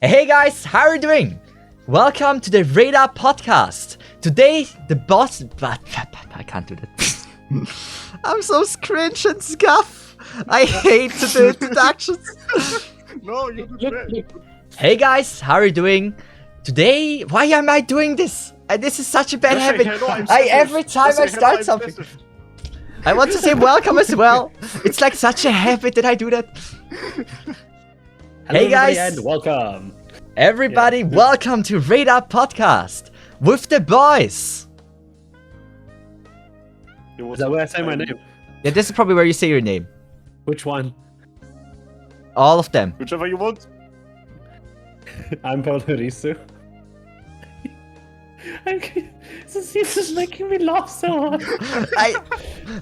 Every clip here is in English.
Hey guys, how are you doing? Welcome to the Radar podcast. Today, the boss... But I can't do that. I'm so cringe and scuff. I hate to do introductions. No, you did great. Hey guys, how are you doing? Today, why am I doing this? This is such a bad habit. Every time I start something, I want to say welcome as well. It's like such a habit that I do that. Hello, Hey guys, and welcome. Everybody, welcome to Radar Podcast with the boys. Is that where I say my name? Yeah, this is probably where you say your name. Which one? All of them. Whichever you want. I'm Paul Horisu. This is making me laugh so hard.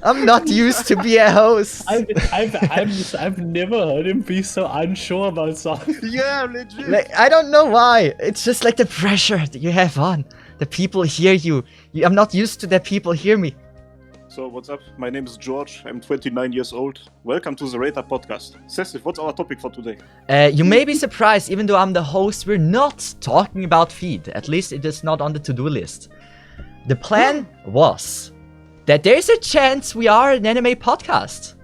I'm not used to be a host. I've never heard him be so unsure about something. Yeah, legit. Like, I don't know why. It's just like the pressure that you have on. The people hear you. I'm not used to that people hear me. So, what's up? My name is George. I'm 29 years old. Welcome to the Radar Podcast. Cecil, what's our topic for today? You may be surprised, even though I'm the host, we're not talking about feed. At least it is not on the to-do list. The plan was that there's a chance we are an anime podcast.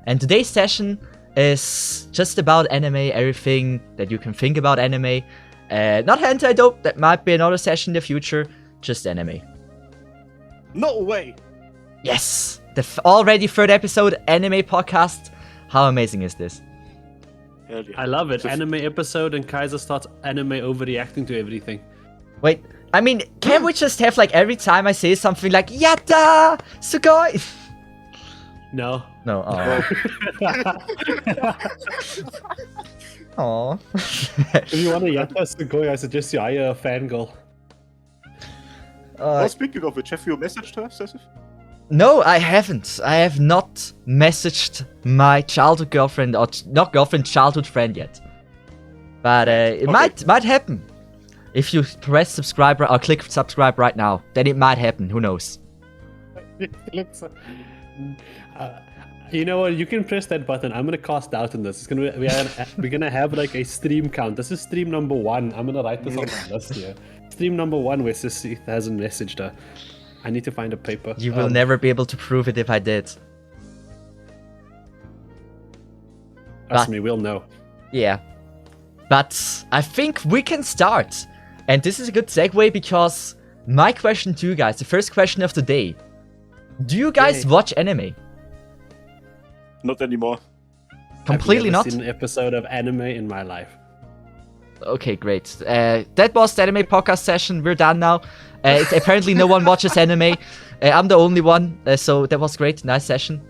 And today's session is just about anime, everything that you can think about anime. Not hentai though, that might be another session in the future. Just anime. No way! Yes! The already third episode anime podcast. How amazing is this? Hell yeah. I love it. Anime episode and Kaiser starts anime overreacting to everything. Wait, I mean, can't we just have like every time I say something like Yatta! Sugoi! No. No, Aww. If you want to yatta Sugoi, I suggest you hire a fangirl. Oh, speaking of which, have you messaged her, Cecil? No, I haven't. I have not messaged my childhood girlfriend, or not girlfriend, childhood friend yet. But it might happen. If you press subscribe or click subscribe right now, then it might happen. Who knows? You know what? You can press that button. I'm gonna cast doubt on this. It's gonna we're gonna have like a stream count. This is stream number 1. I'm gonna write this on my list here. Stream number 1 where Sissy hasn't messaged her. I need to find a paper. You will never be able to prove it if I did. Trust me, we'll know. Yeah. But I think we can start. And this is a good segue because my question to you guys, the first question of the day. Do you guys watch anime? Not anymore. Completely I've not? never seen an episode of anime in my life. Okay, great. That was the anime podcast session. We're done now. Apparently no one watches anime. I'm the only one, so that was great. Nice session.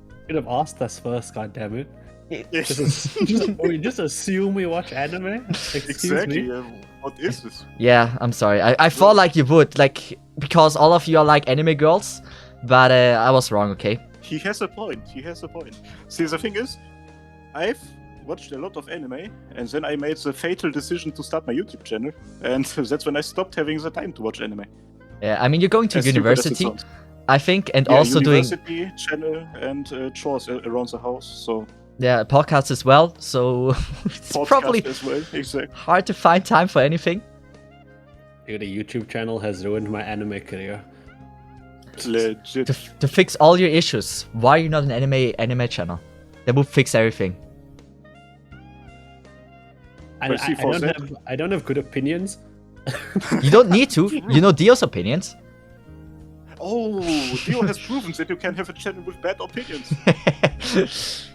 You could have asked us first, goddammit. Yes. We just assume we watch anime? Excuse Exactly. me? What is this? Yeah, I'm sorry. I thought like you would, like, because all of you are like anime girls, but I was wrong, okay? He has a point. See, the thing is, I've watched a lot of anime, and then I made the fatal decision to start my YouTube channel, and that's when I stopped having the time to watch anime. Yeah, I mean, you're going to As stupid as it university, sounds. I think, and Yeah, also doing university, channel, and chores around the house, so... podcasts as well, so it's Podcast probably as well, exactly. hard to find time for anything. Dude, a YouTube channel has ruined my anime career. Legit. To fix all your issues, why are you not an anime channel? That would fix everything. I don't have good opinions. You don't need to. You know Dio's opinions. Oh, Dio has proven that you can have a channel with bad opinions.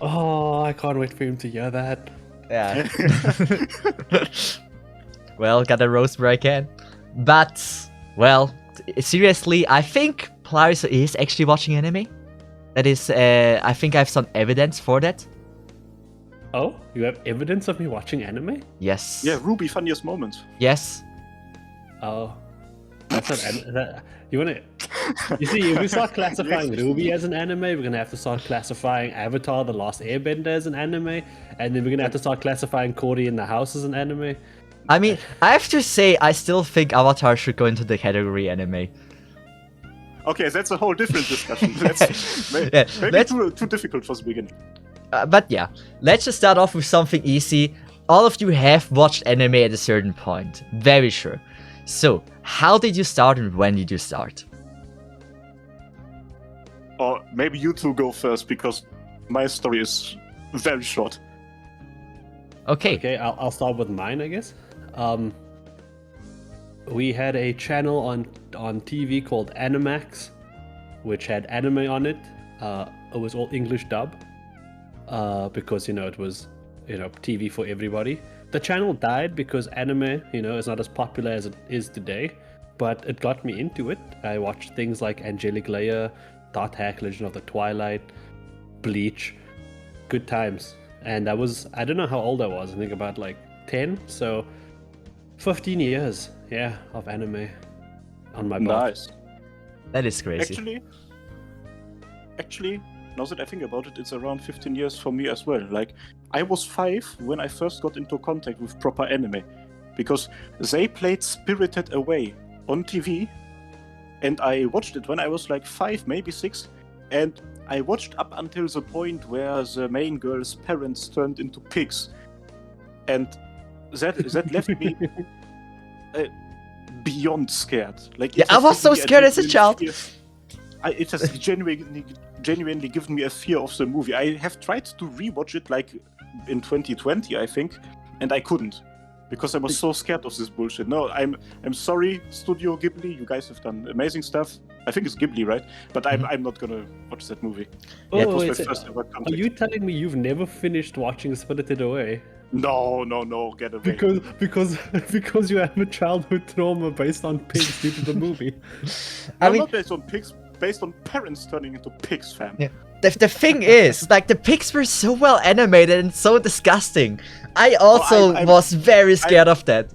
Oh, I can't wait for him to hear that. Yeah. Well, gotta roast where I can. But, well, seriously, I think Polaris is actually watching anime. That is, I think I have some evidence for that. Oh, you have evidence of me watching anime? Yes. Yeah, Ruby funniest moments. Yes. Oh, that's not you wanna? You see, if we start classifying Ruby as an anime, we're gonna have to start classifying Avatar: The Last Airbender as an anime, and then we're gonna have to start classifying Cory in the House as an anime. I mean, I have to say, I still think Avatar should go into the category anime. Okay, that's a whole different discussion. That's maybe too difficult for the beginning. But yeah, let's just start off with something easy. all of you have watched anime at a certain point. Very sure. So, how did you start and when did you start? Or maybe you two go first, because my story is very short. Okay. Okay, I'll start with mine, I guess. We had a channel on TV called Animax, which had anime on it. It was all English dub, because it was TV for everybody. The channel died because anime, is not as popular as it is today, but it got me into it. I watched things like Angelic Layer, Dot Hack, Legend of the Twilight, Bleach. Good times. And I don't know how old I was, I think about like 10, so 15 years, of anime on my belt. Nice. That is crazy. Actually, now that I think about it, it's around 15 years for me as well. Like, I was 5 when I first got into contact with proper anime, because they played Spirited Away on TV, and I watched it when I was like 5, maybe 6, and I watched up until the point where the main girl's parents turned into pigs, and that left me beyond scared. Like, Yeah, I was so scared as a child. It has genuinely given me a fear of the movie. I have tried to rewatch it like in 2020, I think, and I couldn't because I was so scared of this bullshit. No, I'm sorry, Studio Ghibli. You guys have done amazing stuff. I think it's Ghibli, right? But I'm not gonna watch that movie. Yeah, That was my is it- first ever Are contact. you telling me you've never finished watching Spirited Away? No, get away. Because you have a childhood trauma based on pigs due to the movie. I mean, not based on pigs, based on parents turning into pigs, fam. Yeah. The thing is, like, the pigs were so well animated and so disgusting. I also was very scared of that.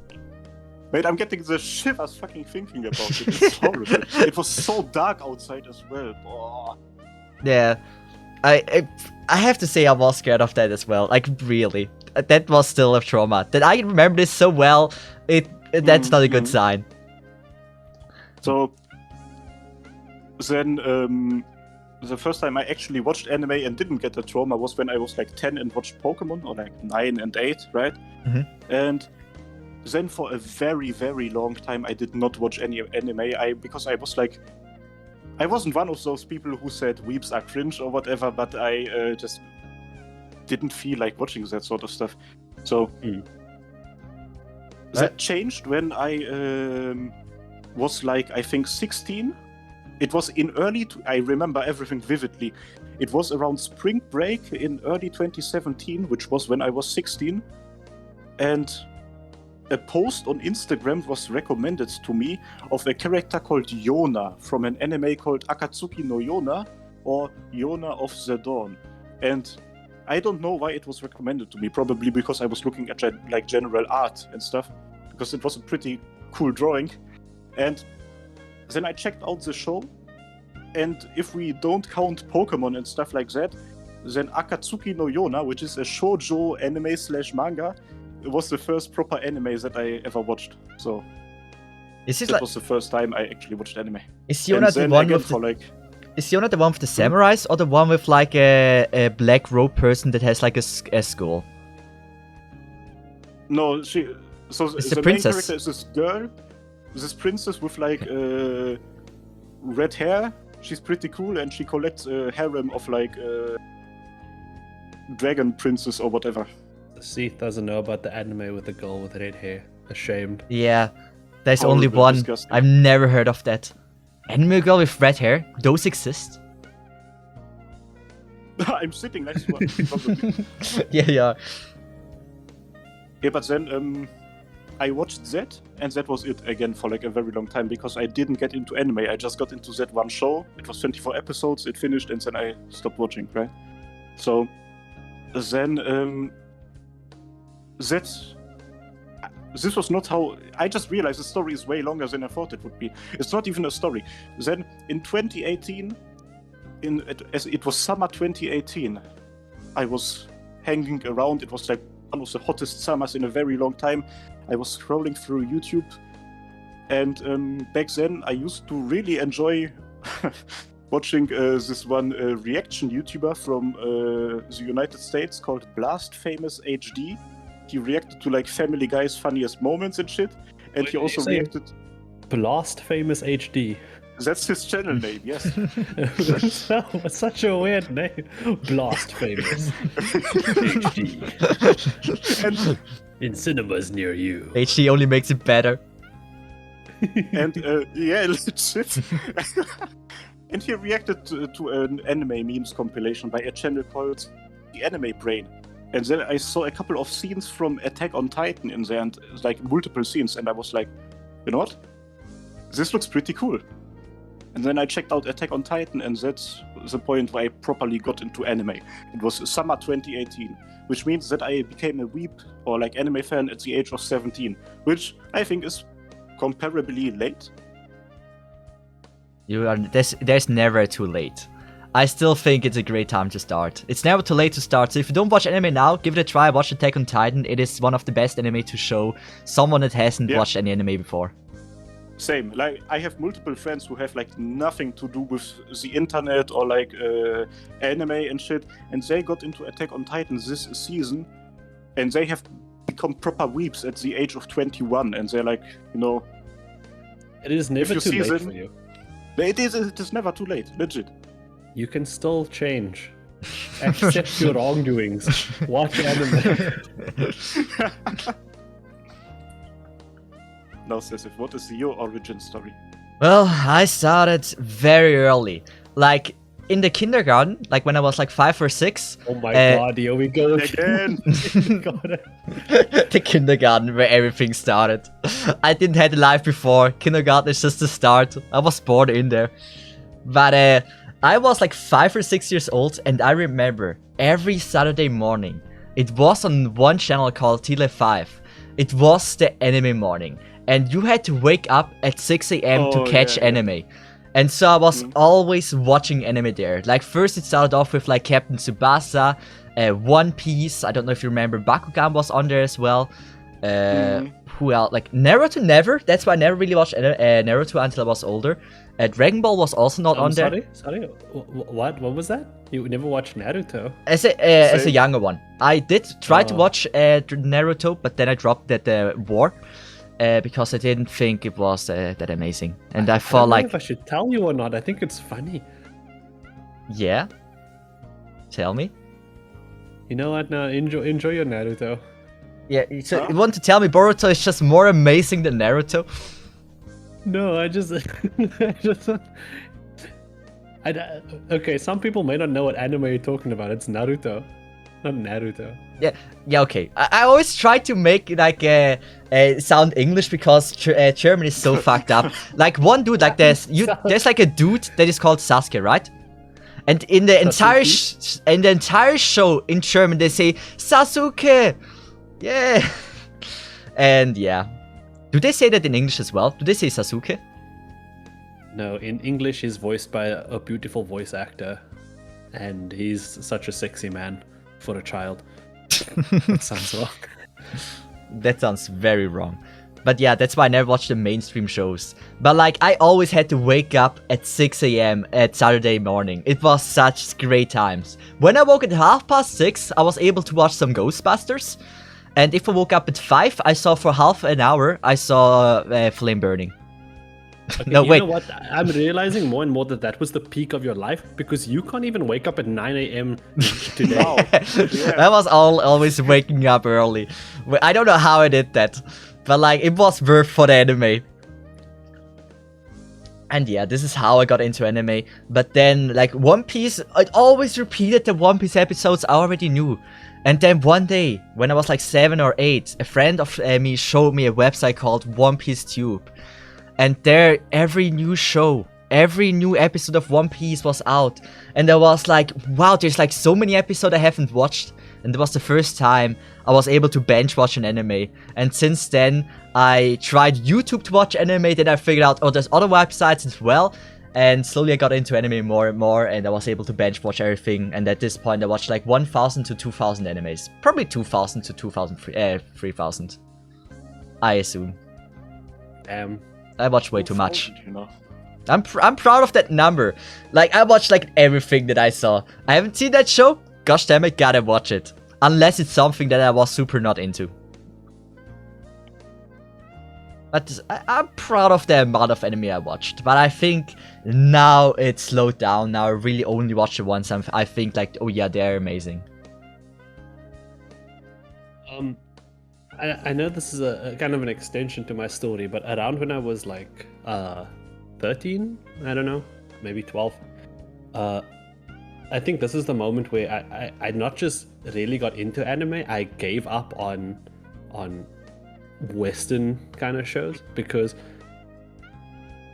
Mate, I'm getting the shivers fucking thinking about it. It's horrible. It was so dark outside as well. Oh. Yeah, I have to say I was scared of that as well. Like, really, that was still a trauma. That I remember this so well. That's not a good sign. So then, the first time I actually watched anime and didn't get the trauma was when I was like 10 and watched Pokemon, or like 9 and 8, right? Mhm. And then for a very, very long time, I did not watch any anime. Because I was like, I wasn't one of those people who said weeps are cringe or whatever, but I just didn't feel like watching that sort of stuff. So that changed when I was like, I think 16. It was in I remember everything vividly. It was around spring break in early 2017, which was when I was 16. And a post on Instagram was recommended to me of a character called Yona from an anime called Akatsuki no Yona, or Yona of the Dawn. And I don't know why it was recommended to me, probably because I was looking at like general art and stuff, because it was a pretty cool drawing. And then I checked out the show, and if we don't count Pokemon and stuff like that, then Akatsuki no Yona, which is a shoujo anime / manga, it was the first proper anime that I ever watched. So that was the first time I actually watched anime. Is Yona the one with Is Yona the one with the samurais, or the one with like a black robe person that has like a skull? No, it's the princess. main character is this girl, this princess with like red hair. She's pretty cool, and she collects a harem of like dragon princes or whatever. Seath doesn't know about the anime with the girl with red hair. Ashamed. Yeah, there's Horrible, only one. disgusting. I've never heard of that. Anime girl with red hair? Those exist? I'm sitting next to one. Probably. Yeah. Yeah, but then I watched that, and that was it again for like a very long time, because I didn't get into anime. I just got into that one show. It was 24 episodes, it finished, and then I stopped watching, right? So then this was not how... I just realized the story is way longer than I thought it would be. It's not even a story. Then in 2018, as it was summer 2018, I was hanging around. It was like one of the hottest summers in a very long time. I was scrolling through YouTube, and back then I used to really enjoy watching this one reaction YouTuber from the United States called Blast Famous HD. he reacted to like Family Guy's funniest moments and shit, and he also reacted. Blast Famous HD. That's his channel name, yes. It's such a weird name. Blast Famous HD. And in cinemas near you. HD only makes it better. and yeah, legit. And he reacted to an anime memes compilation by a channel called The Anime Brain. And then I saw a couple of scenes from Attack on Titan in there, and like multiple scenes, and I was like, you know what? This looks pretty cool. And then I checked out Attack on Titan, and that's the point where I properly got into anime. It was summer 2018, which means that I became a weeb or like anime fan at the age of 17, which I think is comparably late. There's never too late. I still think it's a great time to start. It's never too late to start. So if you don't watch anime now, give it a try. Watch Attack on Titan. It is one of the best anime to show someone that hasn't watched any anime before. Same. Like, I have multiple friends who have like nothing to do with the internet or like anime and shit, and they got into Attack on Titan this season, and they have become proper weeps at the age of 21, and they're like, you know, it is never too late for you. It is never too late, legit. You can still change. Accept your wrongdoings. Watch anime. Now, Sessif, what is your origin story? Well, I started very early. Like, in the kindergarten, like when I was like 5 or 6. Oh my god, here we go again. The kindergarten where everything started. I didn't have a life before. Kindergarten is just the start. I was born in there. But I was like 5 or 6 years old, and I remember every Saturday morning, it was on one channel called Tele 5. It was the anime morning. And you had to wake up at 6 a.m. to catch anime. And so I was always watching anime there. Like, first it started off with like Captain Tsubasa, One Piece. I don't know if you remember, Bakugan was on there as well. Who else? Like Naruto, never. That's why I never really watched Naruto until I was older. Dragon Ball was also not on there. Sorry. What was that? You never watched Naruto? As a younger one, I did try to watch Naruto, but then I dropped that war. Because I didn't think it was that amazing, and I felt like. I don't know if I should tell you or not. I think it's funny. Yeah. Tell me. You know what? Now enjoy your Naruto. Yeah. So you want to tell me Boruto is just more amazing than Naruto? No, okay. Some people may not know what anime you're talking about. It's Naruto. Not Naruto. Yeah, okay. I always try to make like sound English because German is so fucked up. Like one dude, like there's like a dude that is called Sasuke, right? And in the entire show in German they say Sasuke. Yeah. And yeah. Do they say that in English as well? Do they say Sasuke? No, in English he's voiced by a beautiful voice actor, and he's such a sexy man. For a child. That sounds wrong. That sounds very wrong. But yeah, that's why I never watched the mainstream shows. But like, I always had to wake up at 6 a.m. at Saturday morning. It was such great times. When I woke at 6:30, I was able to watch some Ghostbusters. And if I woke up at 5, I saw for half an hour, I saw Flame Burning. Okay, no, wait. You know what? I'm realizing more and more that was the peak of your life, because you can't even wake up at 9 a.m. today. Wow. I was always waking up early. I don't know how I did that, but like it was worth for the anime. And yeah, this is how I got into anime. But then like One Piece, I always repeated the One Piece episodes I already knew. And then one day, when I was like 7 or 8, a friend of me showed me a website called One Piece Tube. And there, every new show, every new episode of One Piece was out. And I was like, wow, there's like so many episodes I haven't watched. And it was the first time I was able to binge watch an anime. And since then, I tried YouTube to watch anime. Then I figured out, oh, there's other websites as well. And slowly I got into anime more and more. And I was able to binge watch everything. And at this point, I watched like 1,000 to 2,000 animes. Probably 2,000 to 3,000. I assume. I watch way too much. You know. I'm proud of that number. Like, I watched like everything that I saw. I haven't seen that show. Gosh damn it, gotta watch it. unless it's something that I was super not into. But I'm proud of the amount of anime I watched. But I think now it's slowed down. Now I really only watch the ones I think like, oh yeah, they're amazing. I know this is a kind of an extension to my story, but around when I was like 13, I don't know, maybe 12, I think this is the moment where I not just really got into anime, I gave up on Western kind of shows, because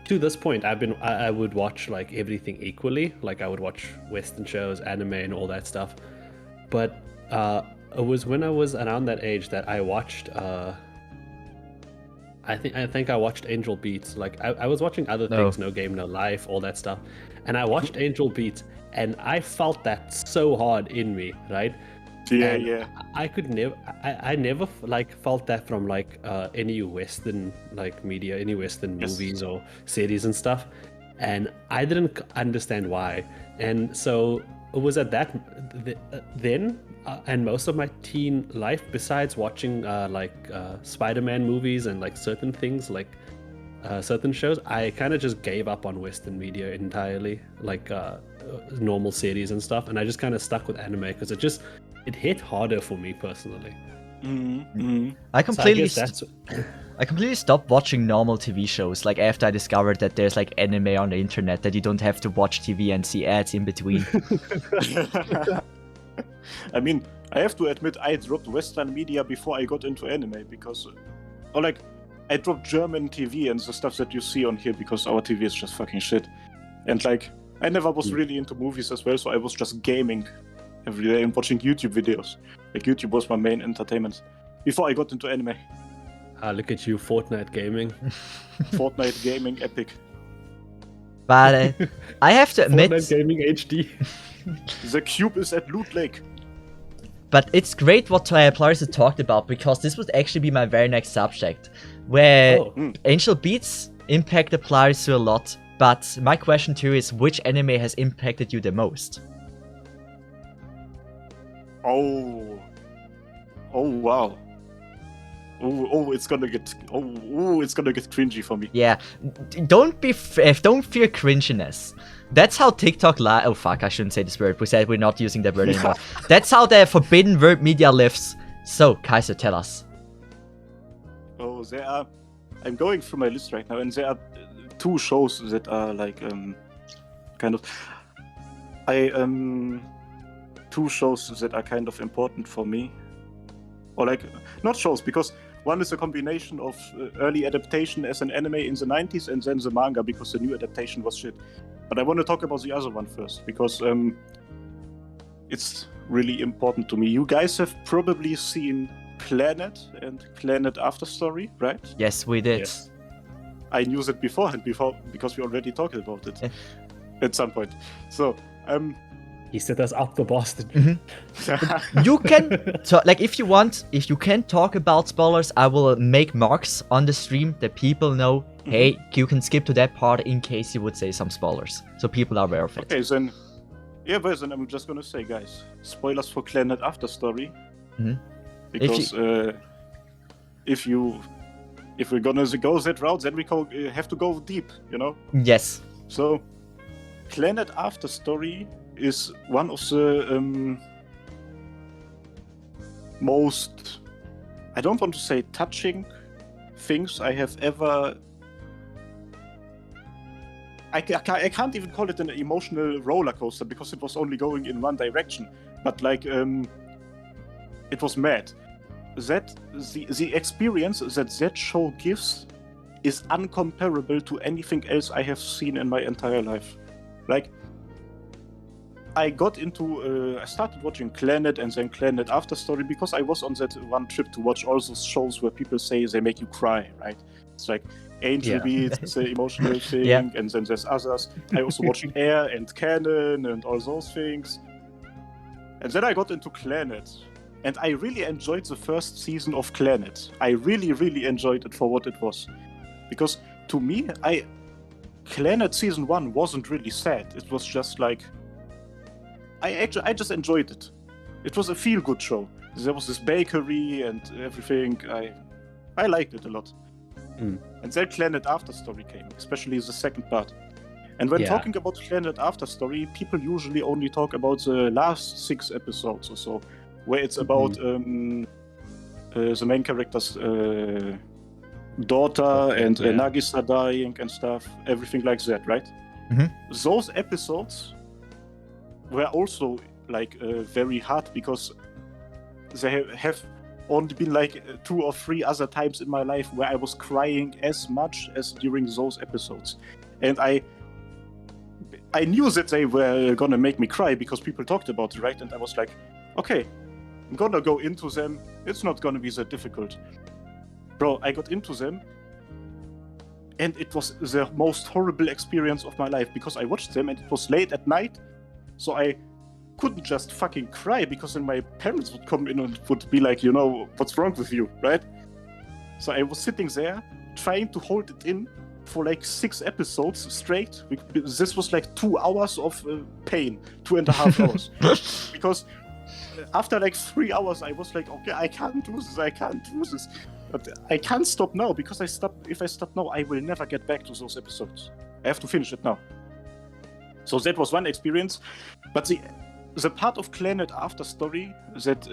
to this point I would watch like everything equally. Like I would watch Western shows, anime, and all that stuff. But it was when I was around that age that I watched I think I watched Angel Beats. Like I was watching other things, No Game No Life, all that stuff, and I watched Angel Beats, and I felt that so hard in me, right? Yeah, And yeah. I could never, I never like felt that from like any Western like media, any Western movies or series and stuff, and I didn't understand why. And so it was at that then and most of my teen life, besides watching Spider-Man movies and like certain things like certain shows, I kind of just gave up on Western media entirely, like normal series and stuff, and I just kind of stuck with anime because it hit harder for me personally. I completely stopped watching normal TV shows, like after I discovered that there's like anime on the internet, that you don't have to watch TV and see ads in between. I mean, I have to admit, I dropped Western media before I got into anime, because, or like, I dropped German TV and the stuff that you see on here because our TV is just fucking shit. And like, I never was really into movies as well, so I was just gaming every day and watching YouTube videos. Like, YouTube was my main entertainment before I got into anime. Look at you, Fortnite gaming. Fortnite gaming, epic. But I have to admit, Fortnite gaming HD. The cube is at Loot Lake. But it's great what Clarissa talked about, because this would actually be my very next subject, where Angel Beats impacted Clarissa a lot. But my question to you is, which anime has impacted you the most? Oh wow. It's gonna get cringy for me. Yeah, don't fear cringiness. That's how TikTok oh fuck, I shouldn't say this word. We said we're not using that word anymore. That's how the forbidden word media lives. So, Kaiser, tell us. Oh, I'm going through my list right now, and there are two shows that are like kind of two shows that are kind of important for me. Or like, not shows, because one is a combination of early adaptation as an anime in the 90s, and then the manga, because the new adaptation was shit. But I want to talk about the other one first, because it's really important to me. You guys have probably seen Planet and Planet After Story, right? Yes, we did. Yes. I knew that beforehand, because we already talked about it at some point. So, he set us up for Boston. Mm-hmm. You can, if you can talk about spoilers, I will make marks on the stream that people know, hey, you can skip to that part in case you would say some spoilers. So people are aware of it. Okay, then, then I'm just gonna say, guys, spoilers for Planet After Story. Mm-hmm. Because if we're gonna go that route, then we have to go deep, you know? Yes. So, Planet After Story is one of the most, I don't want to say touching things I have ever. I can't even call it an emotional roller coaster, because it was only going in one direction. But like, it was mad. That the experience that show gives is uncomparable to anything else I have seen in my entire life. Like, I started watching Planet and then Planet After Story because I was on that one trip to watch all those shows where people say they make you cry, right? It's like Angel Beats, it's an emotional thing, and then there's others. I also watched Air and Canon and all those things. And then I got into Planet, and I really enjoyed the first season of Planet. I really, really enjoyed it for what it was. Because to me, Planet season 1 wasn't really sad. It was just like, I just enjoyed it. It was a feel-good show. there was this bakery and everything. I liked it a lot. Mm. And then Planet After Story came, especially the second part. And when Yeah. talking about Planet After Story, people usually only talk about the last 6 episodes or so, where it's about the main character's daughter and Yeah. Nagisa dying and stuff, everything like that, right? Mhm. Those episodes were also like very hard because they have only been like 2 or 3 other times in my life where I was crying as much as during those episodes. And I knew that they were gonna make me cry because people talked about it, right? And I was like, okay, I'm gonna go into them. It's not gonna be that difficult. Bro, I got into them and it was the most horrible experience of my life because I watched them and it was late at night, so I couldn't just fucking cry because then my parents would come in and would be like, you know, what's wrong with you, right? So I was sitting there trying to hold it in for like 6 episodes straight. This was like 2 hours of pain, 2.5 hours. Because after like 3 hours, I was like, okay, I can't do this. But I can't stop now because if I stop now, I will never get back to those episodes. I have to finish it now. So that was one experience. But the part of Planet After Story that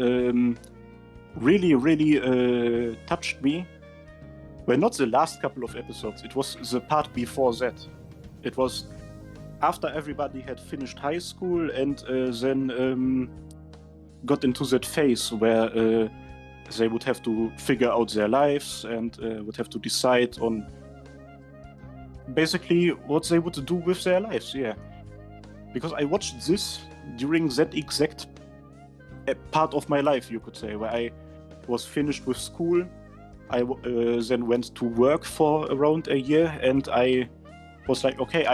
really touched me were not the last couple of episodes. It was the part before that. It was after everybody had finished high school and then got into that phase where they would have to figure out their lives and would have to decide on basically what they would do with their lives, yeah. Because I watched this during that exact part of my life, you could say, where I was finished with school. I then went to work for around a year, and I was like, okay,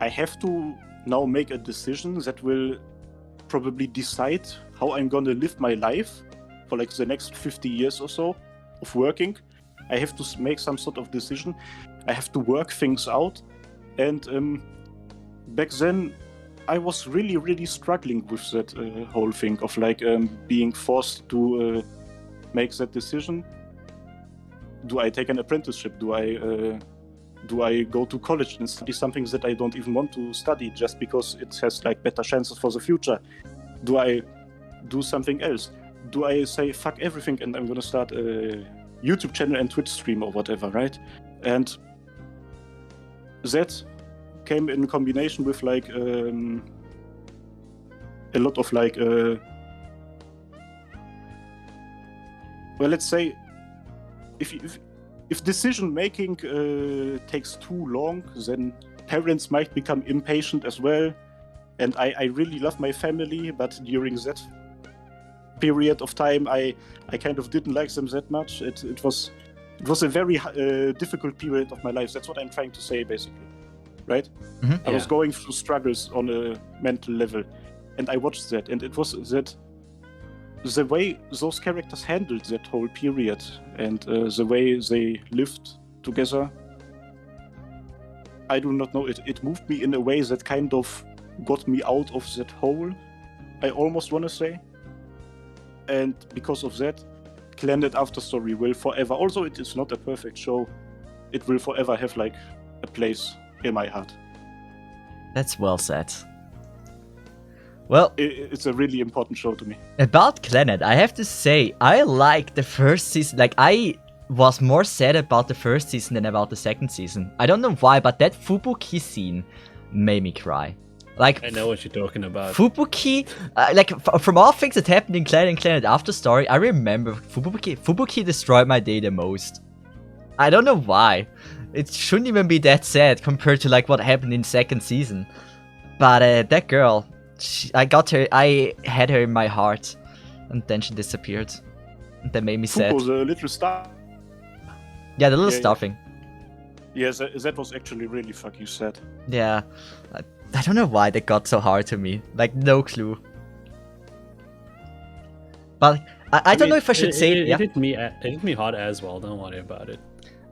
I have to now make a decision that will probably decide how I'm gonna live my life for like the next 50 years or so of working. I have to make some sort of decision. I have to work things out. And back then, I was really struggling with that whole thing of like being forced to make that decision. Do I take an apprenticeship? Do I go to college and study something that I don't even want to study just because it has like better chances for the future? Do I do something else? Do I say fuck everything and I'm gonna start a YouTube channel and Twitch stream or whatever, right? And that came in combination with like a lot of like well, let's say if decision making takes too long, then parents might become impatient as well. And I really love my family, but during that period of time, I kind of didn't like them that much. It was a very difficult period of my life. That's what I'm trying to say, basically, right? Mm-hmm. I was going through struggles on a mental level, and I watched that, and it was that the way those characters handled that whole period and the way they lived together, I do not know, it moved me in a way that kind of got me out of that hole, I almost want to say. And because of that, Planet After Story will forever, although it is not a perfect show, it will forever have like a place in my heart. That's well said. Well, It's a really important show to me. about Planet, I have to say, I like the first season. Like, I was more sad about the first season than about the second season. I don't know why, but that Fubuki scene made me cry. Like, I know what you're talking about. Fubuki, from all things that happened in Planet After Story, I remember Fubuki destroyed my day the most. I don't know why. It shouldn't even be that sad compared to like what happened in second season. But that girl, I had her in my heart, and then she disappeared. And that made me sad. Fuko, the little star. Yeah, the little Yeah, star yeah. thing. Yeah, that was actually really fucking sad. Yeah. I don't know why that got so hard to me. Like, no clue. But I don't know if I should say it. It hit me hard as well. Don't worry about it.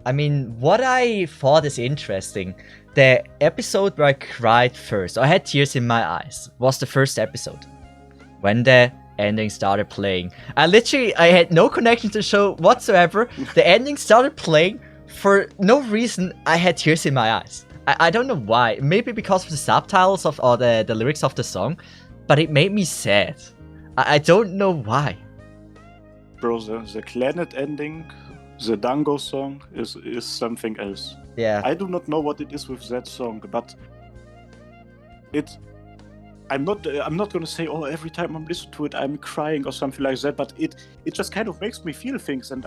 I mean, what I thought is interesting, the episode where I cried first, I had tears in my eyes, was the first episode. When the ending started playing. I had no connection to the show whatsoever. The ending started playing. For no reason, I had tears in my eyes. I don't know why. Maybe because of the subtitles or the lyrics of the song, but it made me sad. I don't know why. Bro, the Planet ending, the Dango song is something else. Yeah. I do not know what it is with that song, but I'm not gonna say, oh, every time I'm listening to it I'm crying or something like that, but it just kind of makes me feel things, and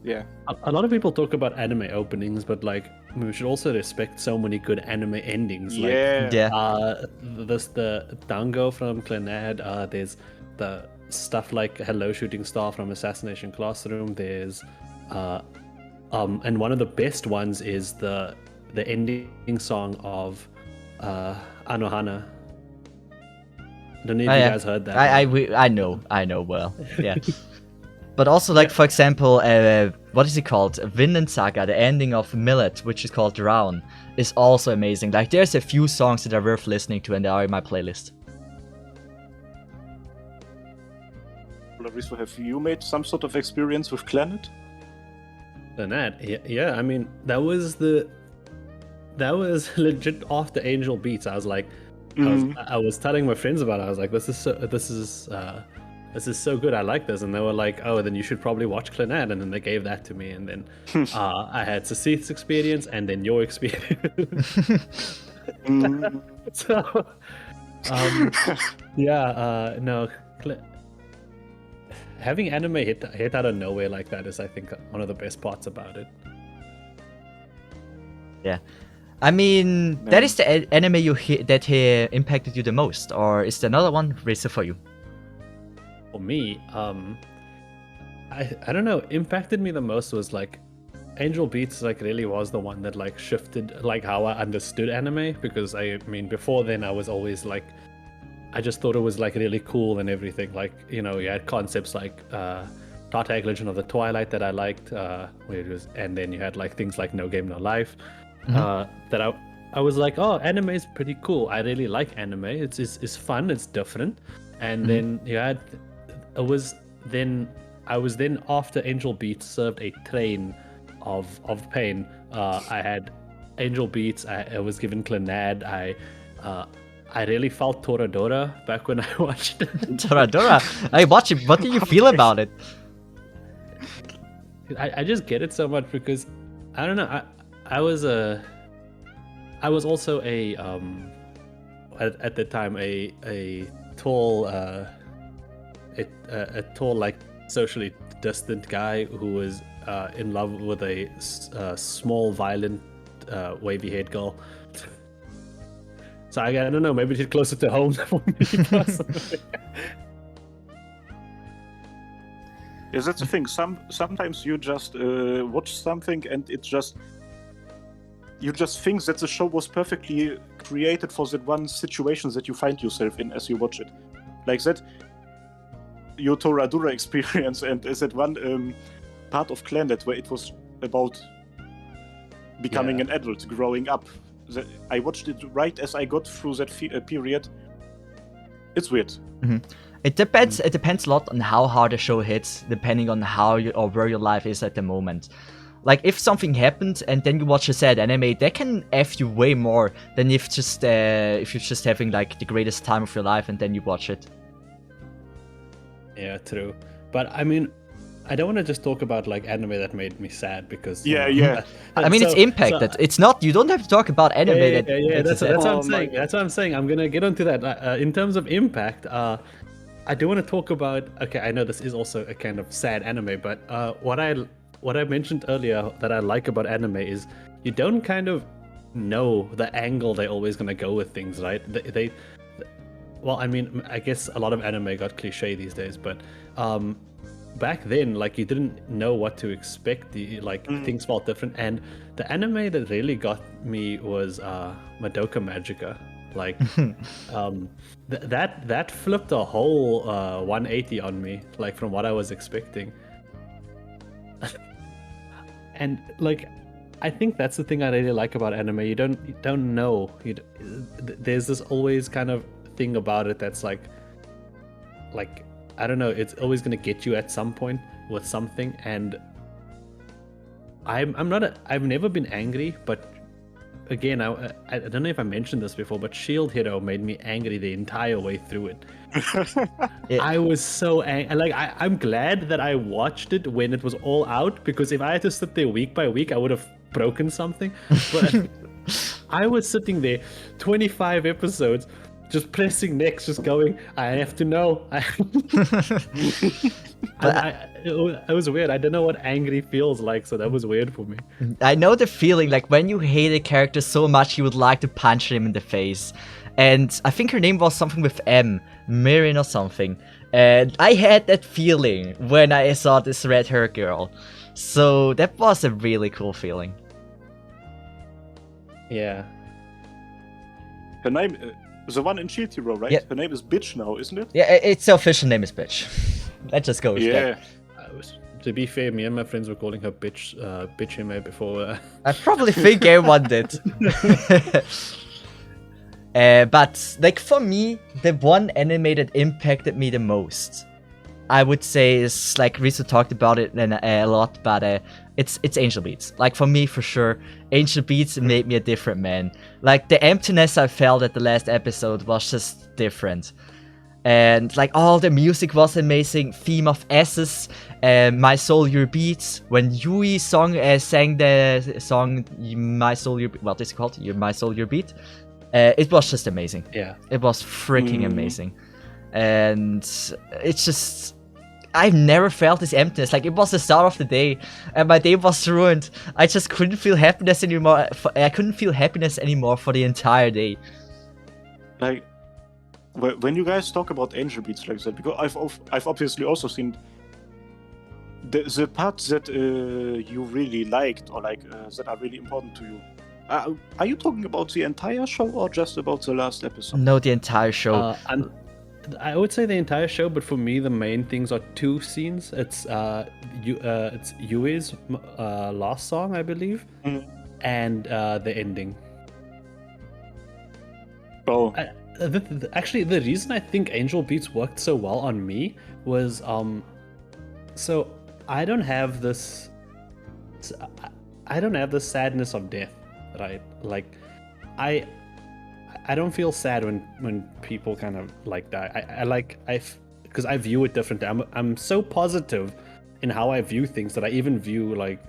yeah. A lot of people talk about anime openings, but like we should also respect so many good anime endings. Yeah. There's the Dango from Clannad. There's the stuff like Hello Shooting Star from Assassination Classroom. There's and one of the best ones is the ending song of Anohana. I don't know if you guys heard that. I know well. Yeah. But also, like, for example, what is it called? Vinland Saga, the ending of Millet, which is called Drown, is also amazing. Like, there's a few songs that are worth listening to, and they are in my playlist. Larissa, have you made some sort of experience with Clannad? Clannad, yeah. I mean, that was legit after Angel Beats. I was like, I was telling my friends about it. I was like, this is so good. I like this, and they were like, "Oh, then you should probably watch Clannad." And then they gave that to me, and then I had Sasith's experience, and then your experience. So, no, having anime hit out of nowhere like that is, I think, one of the best parts about it. Yeah, I mean, that is the anime that impacted you the most, or is there another one, Risa, for you? For me, I don't know. Impacted me the most was like Angel Beats. Like really was the one that like shifted like how I understood anime, because I mean before then I was always like I just thought it was like really cool and everything. Like you had concepts like Tata Legend of the Twilight that I liked, and then you had like things like No Game No Life that I was like, oh, anime is pretty cool. I really like anime. It's fun. It's different. And then you had. I was then after Angel Beats served a train of pain. I had Angel Beats. I was given Clannad. I really felt Toradora back when I watched it. Toradora, I watched it. What do you feel about it? I just get it so much because I don't know. I was also at the time a tall. A tall, like socially distant guy who was in love with a small, violent, wavy-haired girl. So I don't know, maybe it's closer to home for me personally. Yeah, that's the thing. Sometimes you just watch something and you just think that the show was perfectly created for that one situation that you find yourself in as you watch it, like that. Your Toradora experience, and is that one part of Clannad where it was about becoming an adult, growing up. I watched it right as I got through that period. It's weird. It depends. It depends a lot on how hard the show hits, depending on how or where your life is at the moment. Like if something happened and then you watch a sad anime, that can F you way more than if you're just having like the greatest time of your life and then you watch it. Yeah, true. But I mean, I don't want to just talk about like anime that made me sad because yeah. I mean, it's impacted. It's not. You don't have to talk about anime. That's what I'm saying. That's what I'm saying. I'm gonna get onto that. In terms of impact, I do want to talk about. Okay, I know this is also a kind of sad anime, but what I mentioned earlier that I like about anime is you don't kind of know the angle they're always gonna go with things, right? Well, I mean, I guess a lot of anime got cliche these days, but back then, like, you didn't know what to expect. Things felt different. And the anime that really got me was Madoka Magica. Like, that flipped a whole 180 on me, like, from what I was expecting. And, like, I think that's the thing I really like about anime. You don't know. There's this always kind of thing about it that's like I don't know, it's always gonna get you at some point with something. And I've never been angry, but again, I don't know if I mentioned this before, but Shield Hero made me angry the entire way through it. I was so angry. Like I'm glad that I watched it when it was all out, because if I had to sit there week by week, I would have broken something. But I was sitting there 25 episodes just pressing next, just going, I have to know. It was weird. I don't know what angry feels like, so that was weird for me. I know the feeling, like when you hate a character so much you would like to punch him in the face. And I think her name was something with M, Mirin or something. And I had that feeling when I saw this red hair girl. So that was a really cool feeling. Yeah. Her name, the one in Shield Hero, right? Yeah. Her name is Bitch now, isn't it? Yeah, its official name is Bitch. Let's just go with that. To be fair, me and my friends were calling her bitch Hime before. I probably think everyone did. But like for me, the one anime that impacted me the most, I would say, is like Riso talked about it a lot, but it's Angel Beats. Like for me, for sure, Angel Beats made me a different man. Like the emptiness I felt at the last episode was just different. And like all the music was amazing. Theme of S's, My Soul Your Beat. When Yui sang the song My Soul Your, what is it called? My Soul Your Beat. It was just amazing. Yeah, it was freaking amazing. And it's just, I've never felt this emptiness. Like it was the start of the day, and my day was ruined. I just couldn't feel happiness anymore. I couldn't feel happiness anymore for the entire day. Like, when you guys talk about Angel Beats like that, because I've obviously also seen the parts that you really liked, or like that are really important to you. Are you talking about the entire show or just about the last episode? No, the entire show. I would say the entire show, but for me the main things are two scenes. It's Yui's last song, I believe, and the ending. Oh. Actually, the reason I think Angel Beats worked so well on me was so I don't have this sadness of death, right? Like I don't feel sad when people kind of like die. Because I view it differently. I'm so positive in how I view things that I even view like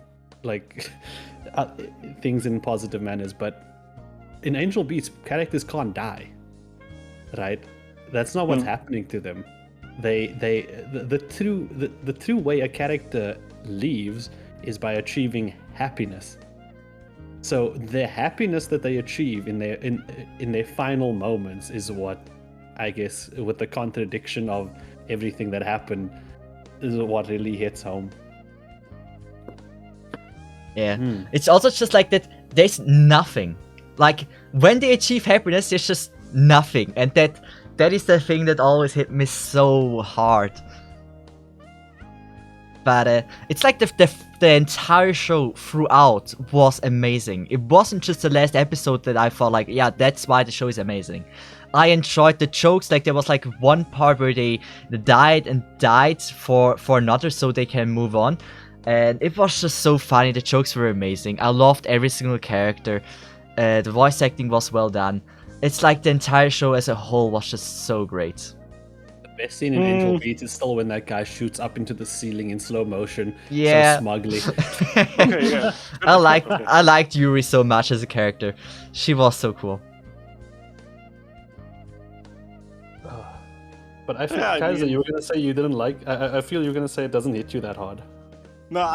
things in positive manners. But in Angel Beats, characters can't die, right? That's not what's happening to them. The true way a character leaves is by achieving happiness. So the happiness that they achieve in their final moments is what, I guess, with the contradiction of everything that happened, is what really hits home. Yeah. It's also just like that there's nothing. Like when they achieve happiness, there's just nothing. And that is the thing that always hit me so hard. But it's like the entire show throughout was amazing. It wasn't just the last episode that I felt like, yeah, that's why the show is amazing. I enjoyed the jokes. Like there was like one part where they died for another so they can move on. And it was just so funny. The jokes were amazing. I loved every single character. The voice acting was well done. It's like the entire show as a whole was just so great. Best scene in Angel Beats is still when that guy shoots up into the ceiling in slow motion, yeah, so smugly. Okay, yeah. I liked Yuri so much as a character. She was so cool. But I feel, Kaiser, you were gonna say you didn't like. I feel you're gonna say it doesn't hit you that hard. No,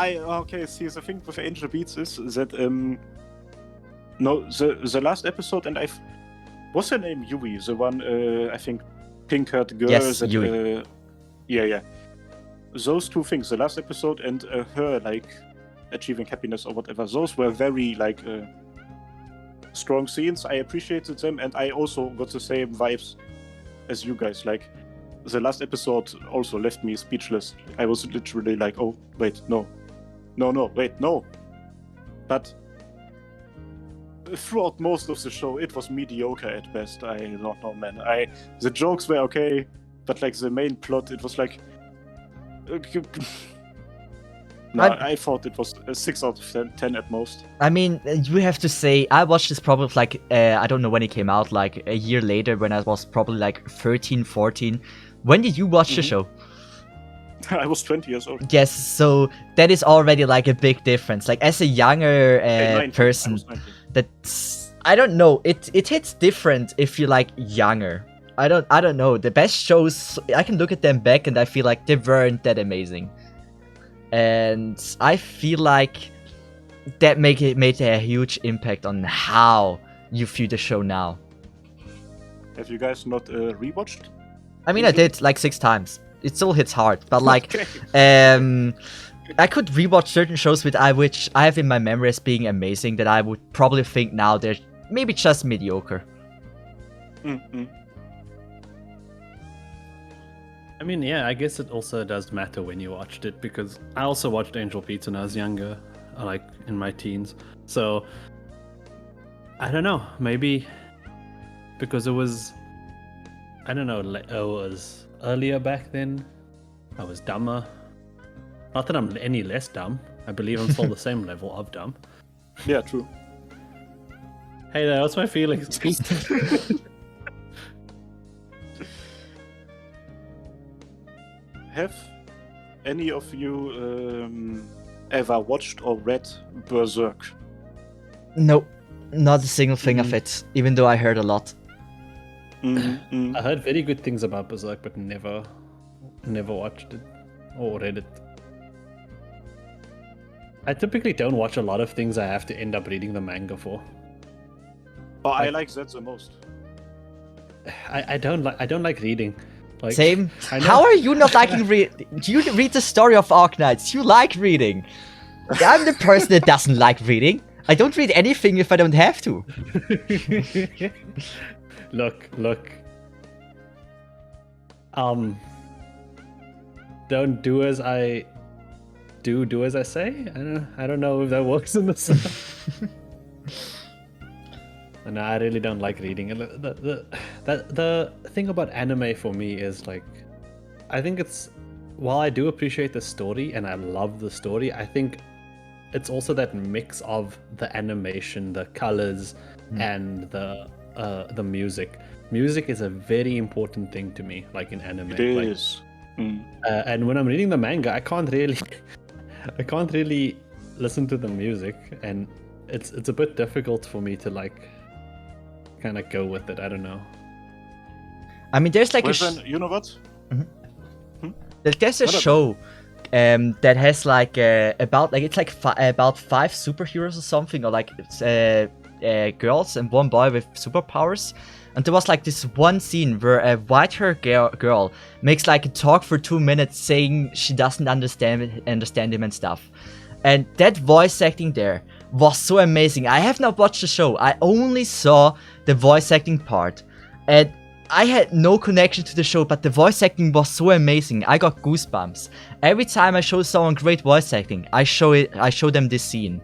okay. See, the thing with Angel Beats is that no, the last episode, and what's her name? Yui, the one I think. Pink-haired girl. Yes, that, Yui. Yeah. Those two things, the last episode and her like achieving happiness or whatever, those were very like strong scenes. I appreciated them, and I also got the same vibes as you guys. Like the last episode also left me speechless. I was literally like, oh wait, no. But throughout most of the show, it was mediocre at best. I don't know, man. The jokes were okay, but like the main plot, it was like. No, I thought it was a 6 out of 10 at most. I mean, you have to say, I watched this probably like, I don't know when it came out, like a year later when I was probably like 13, 14. When did you watch the show? I was 20 years old. Yes, so that is already like a big difference. Like as a younger 19, person, I was 19. that's, I don't know, it hits different if you're like younger. I don't know. The best shows, I can look at them back and I feel like they weren't that amazing. And I feel like that made a huge impact on how you view the show now. Have you guys not rewatched? I mean, I did like 6 times. It still hits hard, but like, I could rewatch certain shows which I have in my memory as being amazing that I would probably think now they're maybe just mediocre. Mm-hmm. I mean, yeah, I guess it also does matter when you watched it, because I also watched Angel Beats when I was younger, like in my teens. So, I don't know, maybe because it was, I don't know, it was earlier back then, I was dumber. Not that I'm any less dumb, I believe I'm still the same level of dumb. Yeah, true. Hey there, what's my feelings? Have any of you ever watched or read Berserk? No, not a single thing of it, even though I heard a lot. Mm-hmm. I heard very good things about Berserk, but never watched it or read it. I typically don't watch a lot of things I have to end up reading the manga for. Oh, I like that the most. I don't like reading. Like, Same. How are you not liking read? You read the story of Arknights. You like reading. I'm the person that doesn't like reading. I don't read anything if I don't have to. Look. Don't do as I do as I say. I don't know if that works in this. No, I really don't like reading. And the thing about anime for me is like, I think it's, while I do appreciate the story and I love the story, I think it's also that mix of the animation, the colors, and the music. Music is a very important thing to me, like in anime. It is. And when I'm reading the manga, I can't really listen to the music, and it's a bit difficult for me to like kind of go with it. I don't know. I mean, there's like you know what? There's a show that has like about like it's like about 5 superheroes or something, or like it's girls and 1 boy with superpowers. And there was like this one scene where a white-haired girl makes like a talk for 2 minutes saying she doesn't understand him and stuff. And that voice acting there was so amazing. I have not watched the show. I only saw the voice acting part. And I had no connection to the show, but the voice acting was so amazing. I got goosebumps. Every time I show someone great voice acting, I show them this scene.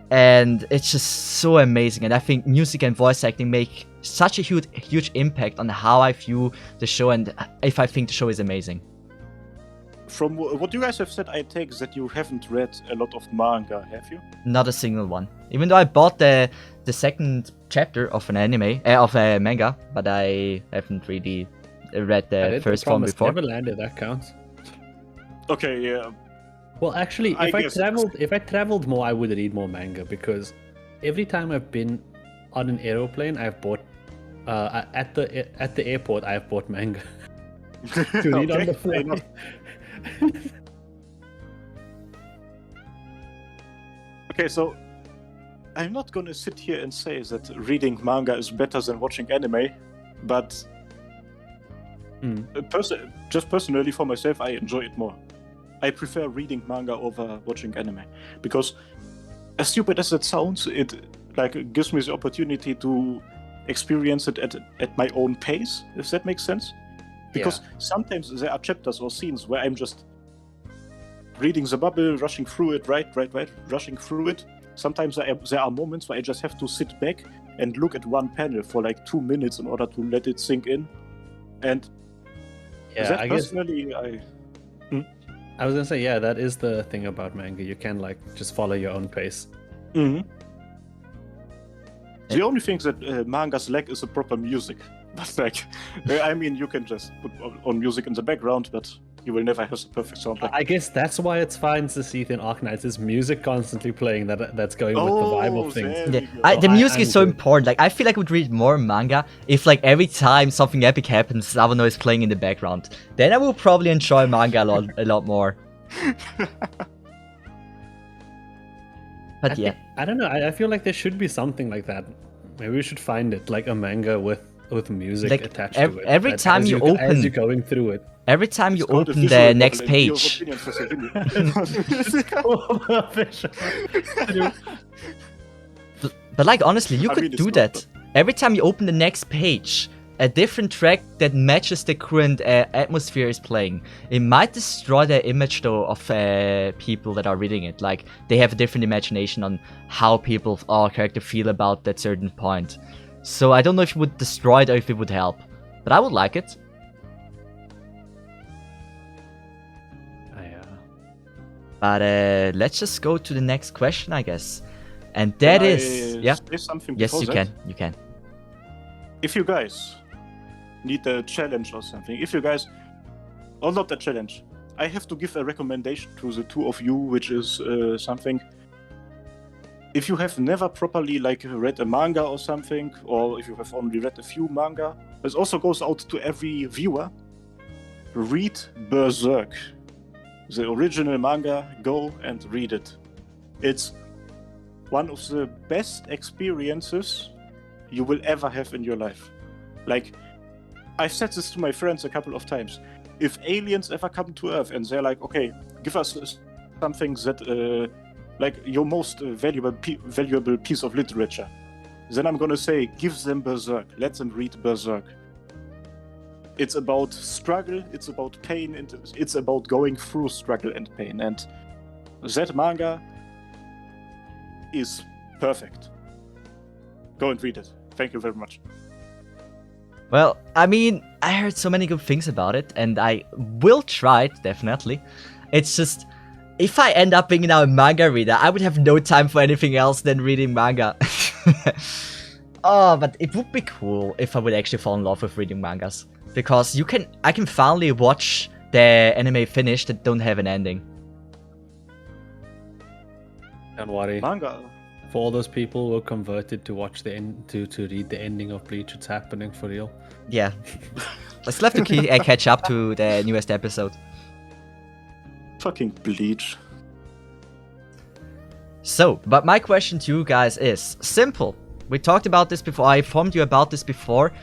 And it's just so amazing. And I think music and voice acting make such a huge impact on how I view the show and if I think the show is amazing. From what you guys have said, I take that you haven't read a lot of manga, have you? Not a single one. Even though I bought the second chapter of an anime, of a manga, but I haven't really read the first one before. Neverland, that counts. Okay, yeah. Well, actually, if I traveled more, I would read more manga, because every time I've been on an aeroplane, I've bought at the airport, I've bought manga to read on the flight. Okay, so I'm not gonna sit here and say that reading manga is better than watching anime, but just personally for myself, I enjoy it more. I prefer reading manga over watching anime, because as stupid as it sounds, it like gives me the opportunity to experience it at my own pace, if that makes sense. Because sometimes there are chapters or scenes where I'm just reading the bubble, rushing through it, right, rushing through it, sometimes there are moments where I just have to sit back and look at one panel for like 2 minutes in order to let it sink in. And Yeah, that I guess personally, I was gonna say, yeah, that is the thing about manga. You can like just follow your own pace. Mhm. The only thing that mangas lack is a proper music. But like, I mean, you can just put on music in the background, but you will never have the perfect soundtrack. I guess that's why it's fine to see in Arknights. There's music constantly playing that's going with the vibe of things. there we Yeah, go. the music is I'm so good. important. Like, I feel like I would read more manga if, like, every time something epic happens, Savano is playing in the background. Then I will probably enjoy manga a lot more. But yeah, I don't know. I feel like there should be something like that. Maybe we should find it, like a manga with music Like, attached to it. every that time as you as open- you're going through it. every time you It's called a open visual the novel next and your page, opinion for Savino. but like honestly, you I could mean, it's do not, that. but- Every time you open the next page, a different track that matches the current atmosphere is playing. It might destroy the image though of people that are reading it. Like, they have a different imagination on how people or character feel about that certain point. So I don't know if it would destroy it or if it would help. But I would like it. But let's just go to the next question, I guess. And that Can is... I Yeah. say something Yes, before you that? can. You can. If you guys need a challenge or something, if you guys, or not a challenge, I have to give a recommendation to the two of you, which is something. If you have never properly like read a manga or something, or if you have only read a few manga, this also goes out to every viewer. Read Berserk, the original manga. Go and read it. It's one of the best experiences you will ever have in your life. Like, I've said this to my friends a couple of times. If aliens ever come to Earth and they're like, okay, give us something that, like your most valuable piece of literature, then I'm gonna say, give them Berserk. Let them read Berserk. It's about struggle, it's about pain, and it's about going through struggle and pain. And that manga is perfect. Go and read it. Thank you very much. Well, I mean, I heard so many good things about it, and I will try it, definitely. It's just, if I end up being now a manga reader, I would have no time for anything else than reading manga. Oh, but it would be cool if I would actually fall in love with reading mangas. Because I can finally watch the anime finished that don't have an ending. Don't worry. Manga. For all those people who are converted to watch the end to read the ending of Bleach, it's happening for real. Yeah. I still have to catch up to the newest episode. Fucking Bleach. So, but my question to you guys is simple. We talked about this before, I informed you about this before,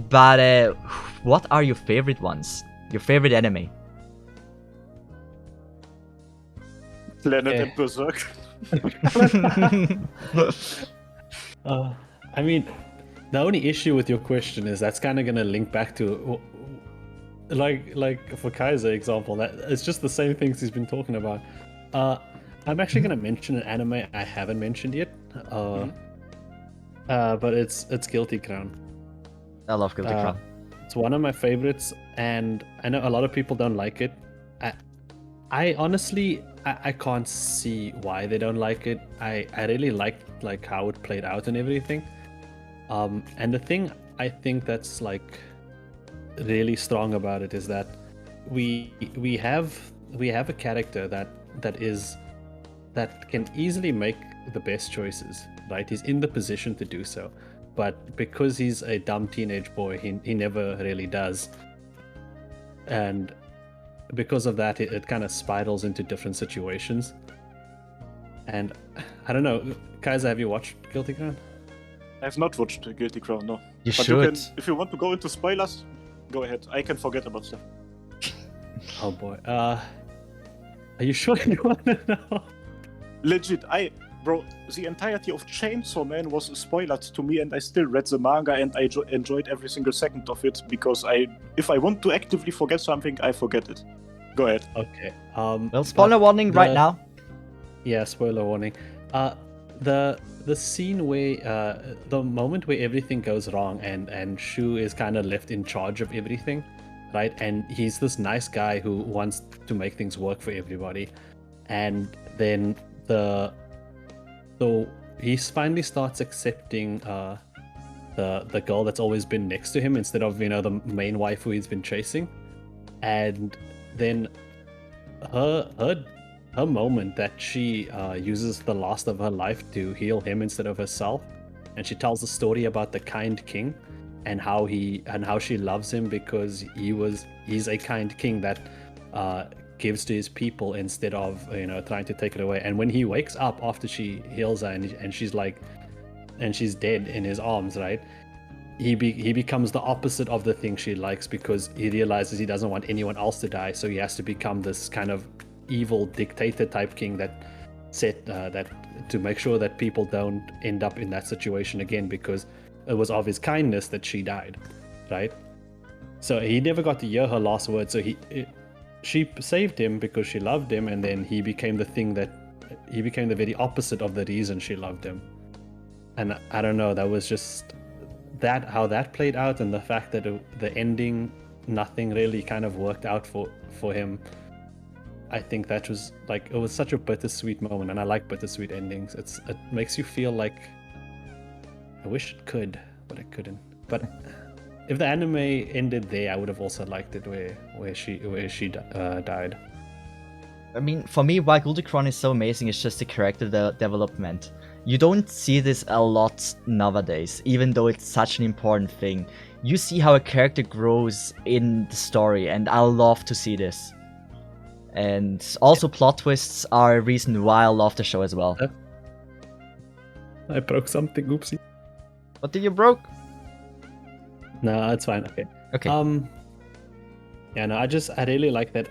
but what are your favorite ones? Your favorite anime? Planet and Berserk. I mean, the only issue with your question is that's kind of gonna link back to, like for Kaiser example, that it's just the same things he's been talking about. I'm actually gonna mention an anime I haven't mentioned yet, but it's Guilty Crown. I love Guilty Crown. It's one of my favorites, and I know a lot of people don't like it. I honestly, I can't see why they don't like it. I really liked like how it played out and everything. And the thing I think that's like really strong about it is that we have a character that can easily make the best choices, right? He's in the position to do so, but because he's a dumb teenage boy, he never really does. And because of that, it kind of spirals into different situations. And I don't know, Kaiser, have you watched Guilty Crown? I have not watched Guilty Crown, no. You But should. you can, if you want to go into spoilers, go ahead. I can forget about stuff. Oh boy. Are you sure you want to know? Legit, bro, the entirety of Chainsaw Man was spoiled to me, and I still read the manga, and I enjoyed every single second of it, because if I want to actively forget something, I forget it. Go ahead. Okay. Well, spoiler warning right now. Yeah, spoiler warning. the scene where the moment where everything goes wrong and Shu is kind of left in charge of everything, right? And he's this nice guy who wants to make things work for everybody, and then he finally starts accepting the girl that's always been next to him instead of the main wife who he's been chasing, and then her moment that she uses the last of her life to heal him instead of herself, and she tells a story about the kind king and how she loves him because he's a kind king that gives to his people instead of trying to take it away. And when he wakes up after she heals her and she's dead in his arms, right? He becomes the opposite of the thing she likes because he realizes he doesn't want anyone else to die, so he has to become this kind of evil dictator type king that to make sure that people don't end up in that situation again, because it was of his kindness that she died, right? So he never got to hear her last words. So she saved him because she loved him, and then he became the very opposite of the reason she loved him. And I don't know, that was just how that played out, and the fact that the ending, nothing really kind of worked out for him. I think that was it was such a bittersweet moment, and I like bittersweet endings. It makes you feel like I wish it could, but it couldn't. But if the anime ended there, I would have also liked it where she died. I mean, for me, why Gul'Dicron is so amazing is just the character development. You don't see this a lot nowadays, even though it's such an important thing. You see how a character grows in the story, and I love to see this. And also plot twists are a reason why I love the show as well. I broke something, oopsie. What did you broke? No, it's fine, okay. Okay. Yeah, no, I really like that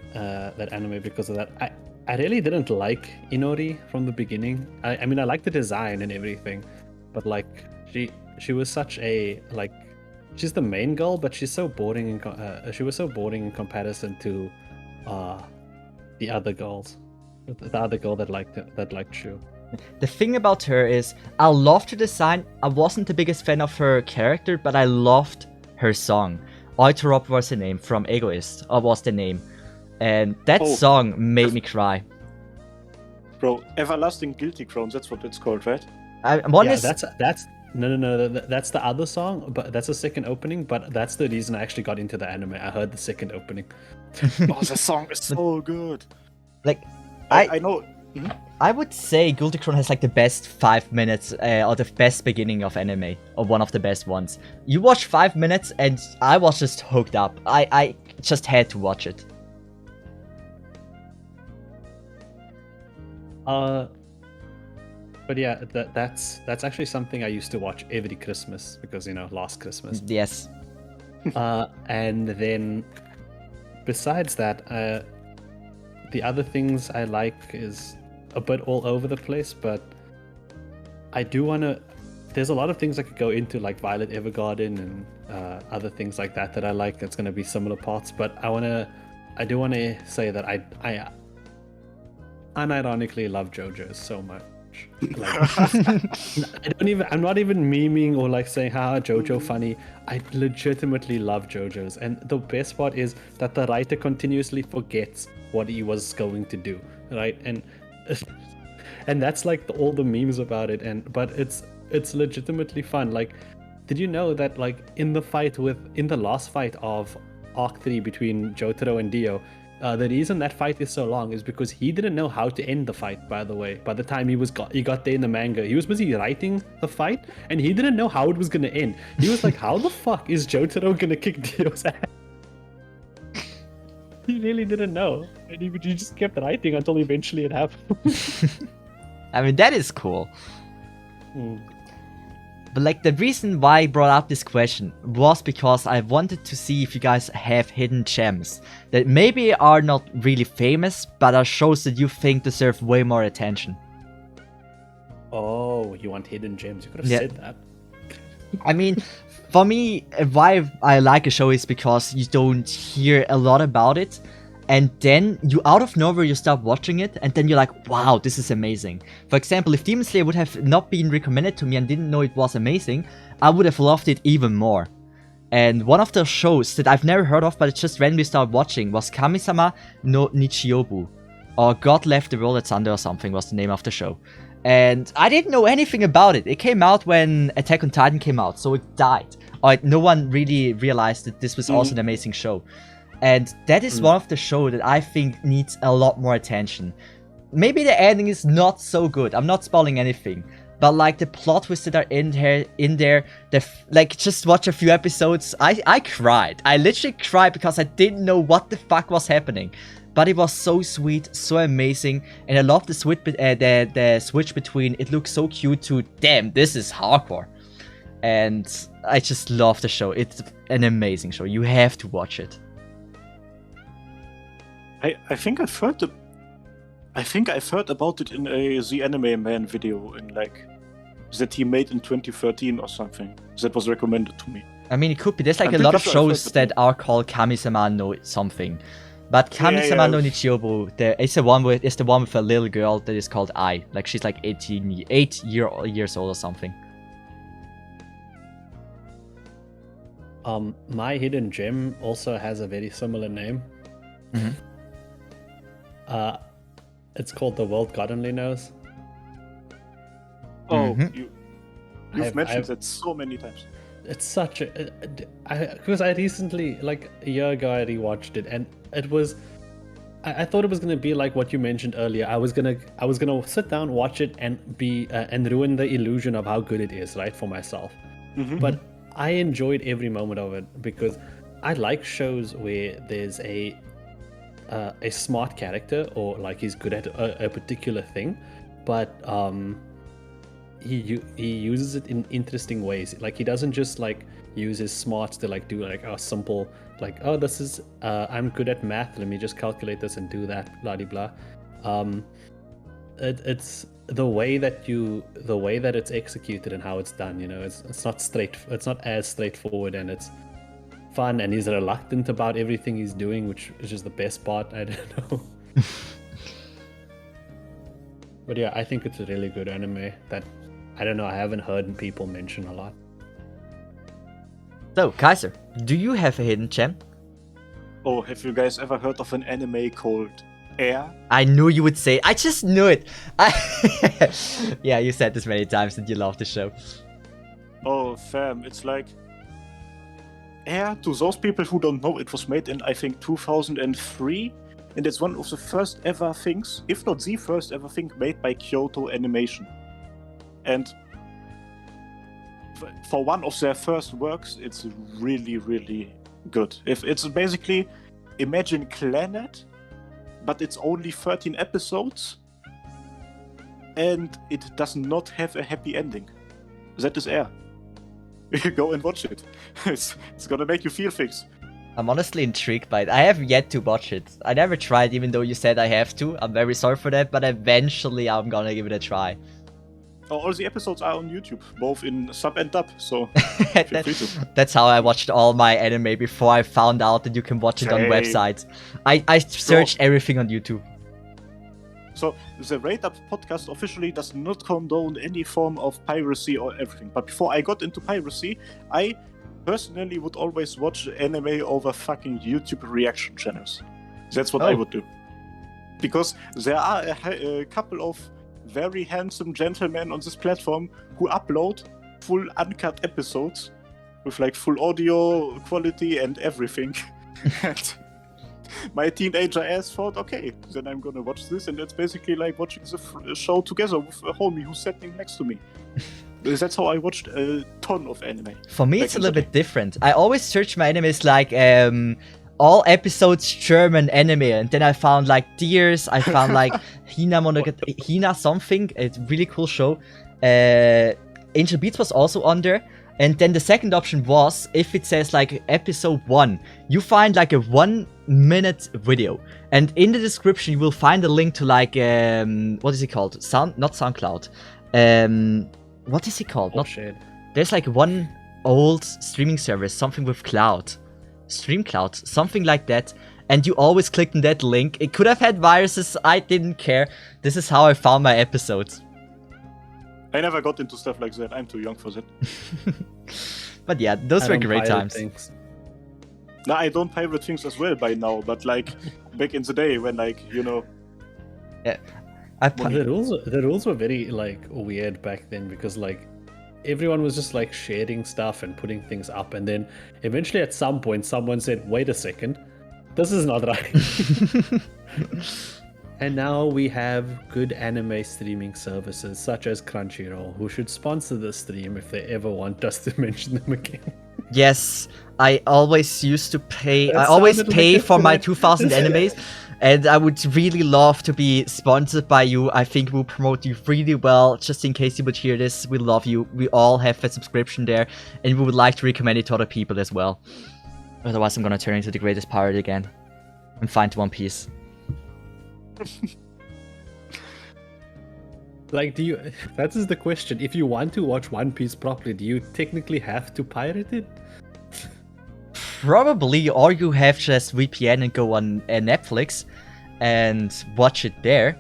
anime because of that. I really didn't like Inori from the beginning. I mean, I like the design and everything, but she was such a she's the main girl, but she's so boring. She was so boring in comparison to the other girls, the other girl that liked Shu. The thing about her is, I loved her design. I wasn't the biggest fan of her character, but I loved her song. Oitorop was the name from Egoist, or was the name. And that song made me cry. Bro, Everlasting Guilty Crowns, that's what it's called, right? That's no, that's the other song, but that's the second opening, but that's the reason I actually got into the anime. I heard the second opening. The song is so good. I know. I would say Gul'Dicron has the best 5 minutes, or the best beginning of anime, or one of the best ones. You watch 5 minutes and I was just hooked up. I just had to watch it. But yeah, that's actually something I used to watch every Christmas because last Christmas. Yes. And then besides that, the other things I like is a bit all over the place, but I do want to. There's a lot of things I could go into, like Violet Evergarden and other things like that I like. That's going to be similar parts, but I do want to say that I unironically love JoJo's so much. I'm not even memeing or saying haha JoJo funny. I legitimately love JoJo's, and the best part is that the writer continuously forgets what he was going to do, right? And that's all the memes about it, but it's legitimately fun. Did you know that in the last fight of Arc 3 between Jotaro and Dio, the reason that fight is so long is because he didn't know how to end the fight, by the way. By the time he got there in the manga, he was busy writing the fight, and he didn't know how it was going to end. He was like, how the fuck is Jotaro going to kick Dio's ass? He really didn't know. And he just kept writing until eventually it happened. I mean, that is cool. But the reason why I brought up this question was because I wanted to see if you guys have hidden gems that maybe are not really famous, but are shows that you think deserve way more attention. Oh, you want hidden gems? You could have said that. I mean, for me, why I like a show is because you don't hear a lot about it, and then you out of nowhere you start watching it, and then you're like, wow, this is amazing. For example, if Demon Slayer would have not been recommended to me and didn't know it was amazing, I would have loved it even more. And one of the shows that I've never heard of, but I just randomly started watching, was Kamisama no Nichiyobu, or God Left the World at Sunday or something was the name of the show. And I didn't know anything about it. It came out when Attack on Titan came out, so it died. Or no one really realized that this was also an amazing show. And that is one of the shows that I think needs a lot more attention. Maybe the ending is not so good. I'm not spoiling anything. But like the plot twists that are in there, like just watch a few episodes. I cried. I literally cried because I didn't know what the fuck was happening. But it was so sweet, so amazing, and I love the switch between it looks so cute to damn, this is hardcore. And I just love the show. It's an amazing show. You have to watch it. I think I've heard about it in the Anime Man video in like that he made in 2013 or something. That was recommended to me. I mean, it could be. There's like a lot of shows that are called Kamisama no something. But Kamisama no Nichiyobu, it's the one with a little girl that is called Ai. Like she's like 8 years old or something. My Hidden Gem also has a very similar name. It's called The World God Only Knows. Oh, you've mentioned that so many times. It's such a... Because I recently, like a year ago, I rewatched it, and it was... I thought it was gonna be like what you mentioned earlier. I was gonna sit down, watch it, and and ruin the illusion of how good it is, right, for myself. But I enjoyed every moment of it because I like shows where there's a smart character, or like he's good at a particular thing, but he uses it in interesting ways. Like he doesn't just like use his smarts to like do like a simple like, oh, this is I'm good at math, let me just calculate this and do that, blah blah blah. It's the way that it's executed and how it's done, you know. It's not as straightforward, and it's fun, and he's reluctant about everything he's doing, which is just the best part. I don't know. But yeah, I think it's a really good anime that I don't know, I haven't heard people mention a lot. So, Kaiser, do you have a hidden gem? Oh, have you guys ever heard of an anime called Air? I knew you would say. I just knew it. Yeah, you said this many times that you love the show. Oh, fam, it's like Air. To those people who don't know, it was made in I think 2003, and it's one of the first ever things, if not the first ever thing, made by Kyoto Animation. And for one of their first works, it's really, really good. If it's basically imagine Clannad, but it's only 13 episodes, and it does not have a happy ending. That is Air. Go and watch it. It's gonna make you feel things. I'm honestly intrigued by it. I have yet to watch it. I never tried, even though you said I have to. I'm very sorry for that, but eventually I'm gonna give it a try. All the episodes are on YouTube, both in sub and dub, so feel free to. That's how I watched all my anime before I found out that you can watch it on websites. I searched everything on YouTube. So the Rate Up podcast officially does not condone any form of piracy or everything. But before I got into piracy, I personally would always watch anime over fucking YouTube reaction channels. That's what I would do. Because there are a couple of very handsome gentlemen on this platform who upload full uncut episodes with like full audio quality and everything. And my teenager ass thought, okay, then I'm gonna watch this, and it's basically like watching the show together with a homie who's sitting next to me. That's how I watched a ton of anime. For me, it's a little bit different. I always search my animes like all episodes German anime, and then I found like Tears, I found like Hina something, it's a really cool show. Angel Beats was also on there. And then the second option was, if it says like episode 1, you find like a 1-minute video. And in the description, you will find a link to like, what is it called? Not SoundCloud. What is it called? There's like one old streaming service, something with cloud. StreamCloud, something like that. and you always clicked on that link. It could have had viruses, I didn't care. This is how I found my episodes. I never got into stuff like that. I'm too young for that. But yeah, those were great times. No, I don't pirate things as well by now, but like back in the day when Yeah, The rules were very like weird back then because like everyone was just like sharing stuff and putting things up, and then eventually at some point someone said, "Wait a second, this is not right." And now we have good anime streaming services such as Crunchyroll, who should sponsor this stream if they ever want us to mention them again. Yes, I always used to pay. That I always sounded pay like for my like- 2000 animes, and I would really love to be sponsored by you. I think we'll promote you really well. Just in case you would hear this, we love you. We all have a subscription there, and we would like to recommend it to other people as well. Otherwise, I'm gonna turn into the greatest pirate again and find One Piece. Like, do you? That is the question. If you want to watch One Piece properly, do you technically have to pirate it? Probably, or you have just VPN and go on Netflix and watch it there,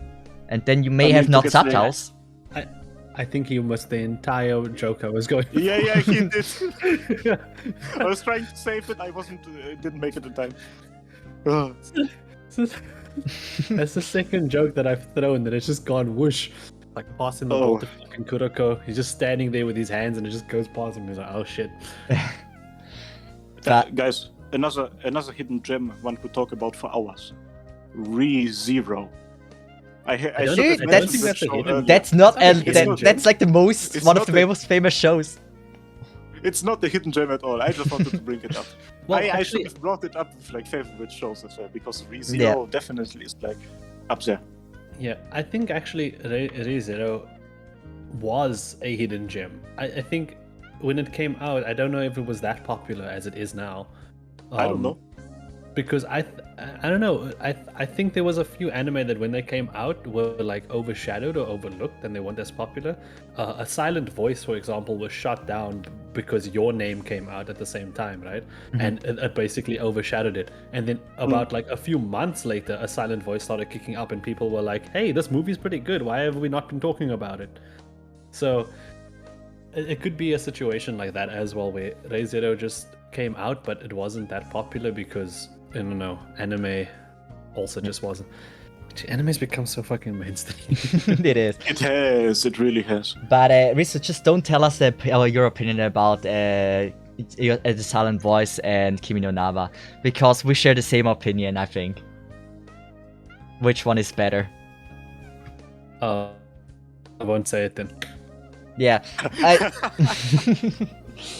and then you may I have mean, not to get the- subtitles. I think he missed the entire joke I was going. Yeah, he did. I was trying to save it. I didn't make it in time. Ugh. That's the second joke that I've thrown that it's just gone whoosh. Like passing the ball to fucking Kuroko. He's just standing there with his hands and it just goes past him. He's like, oh shit. Guys, another hidden gem one could talk about for hours. ReZero. I don't should think- have I don't mentioned think that that's a show hidden earlier. That's not It's not a that's like the most It's one of not the a- most famous shows. It's not the hidden gem at all. I just wanted to bring it up. Well, I actually- should have brought it up with like favorite shows as well, because ReZero Yeah. definitely is like up there. Yeah, I think actually ReZero was a hidden gem. I think when it came out, I don't know if it was that popular as it is now. I don't know. Because I don't know. I think there was a few anime that when they came out were like overshadowed or overlooked and they weren't as popular. A Silent Voice, for example, was shut down because Your Name came out at the same time, right? And it basically overshadowed it. And then about like a few months later, A Silent Voice started kicking up and people were like, "Hey, this movie's pretty good. Why have we not been talking about it?" So it could be a situation like that as well, where ReZero just came out, but it wasn't that popular because I don't know, anime also just wasn't. Anime's become so fucking mainstream. It is. It really has. But Risa, just don't tell us your opinion about the Silent Voice and Kimi no Nawa, because we share the same opinion, I think. Which one is better? I won't say it then. Yeah.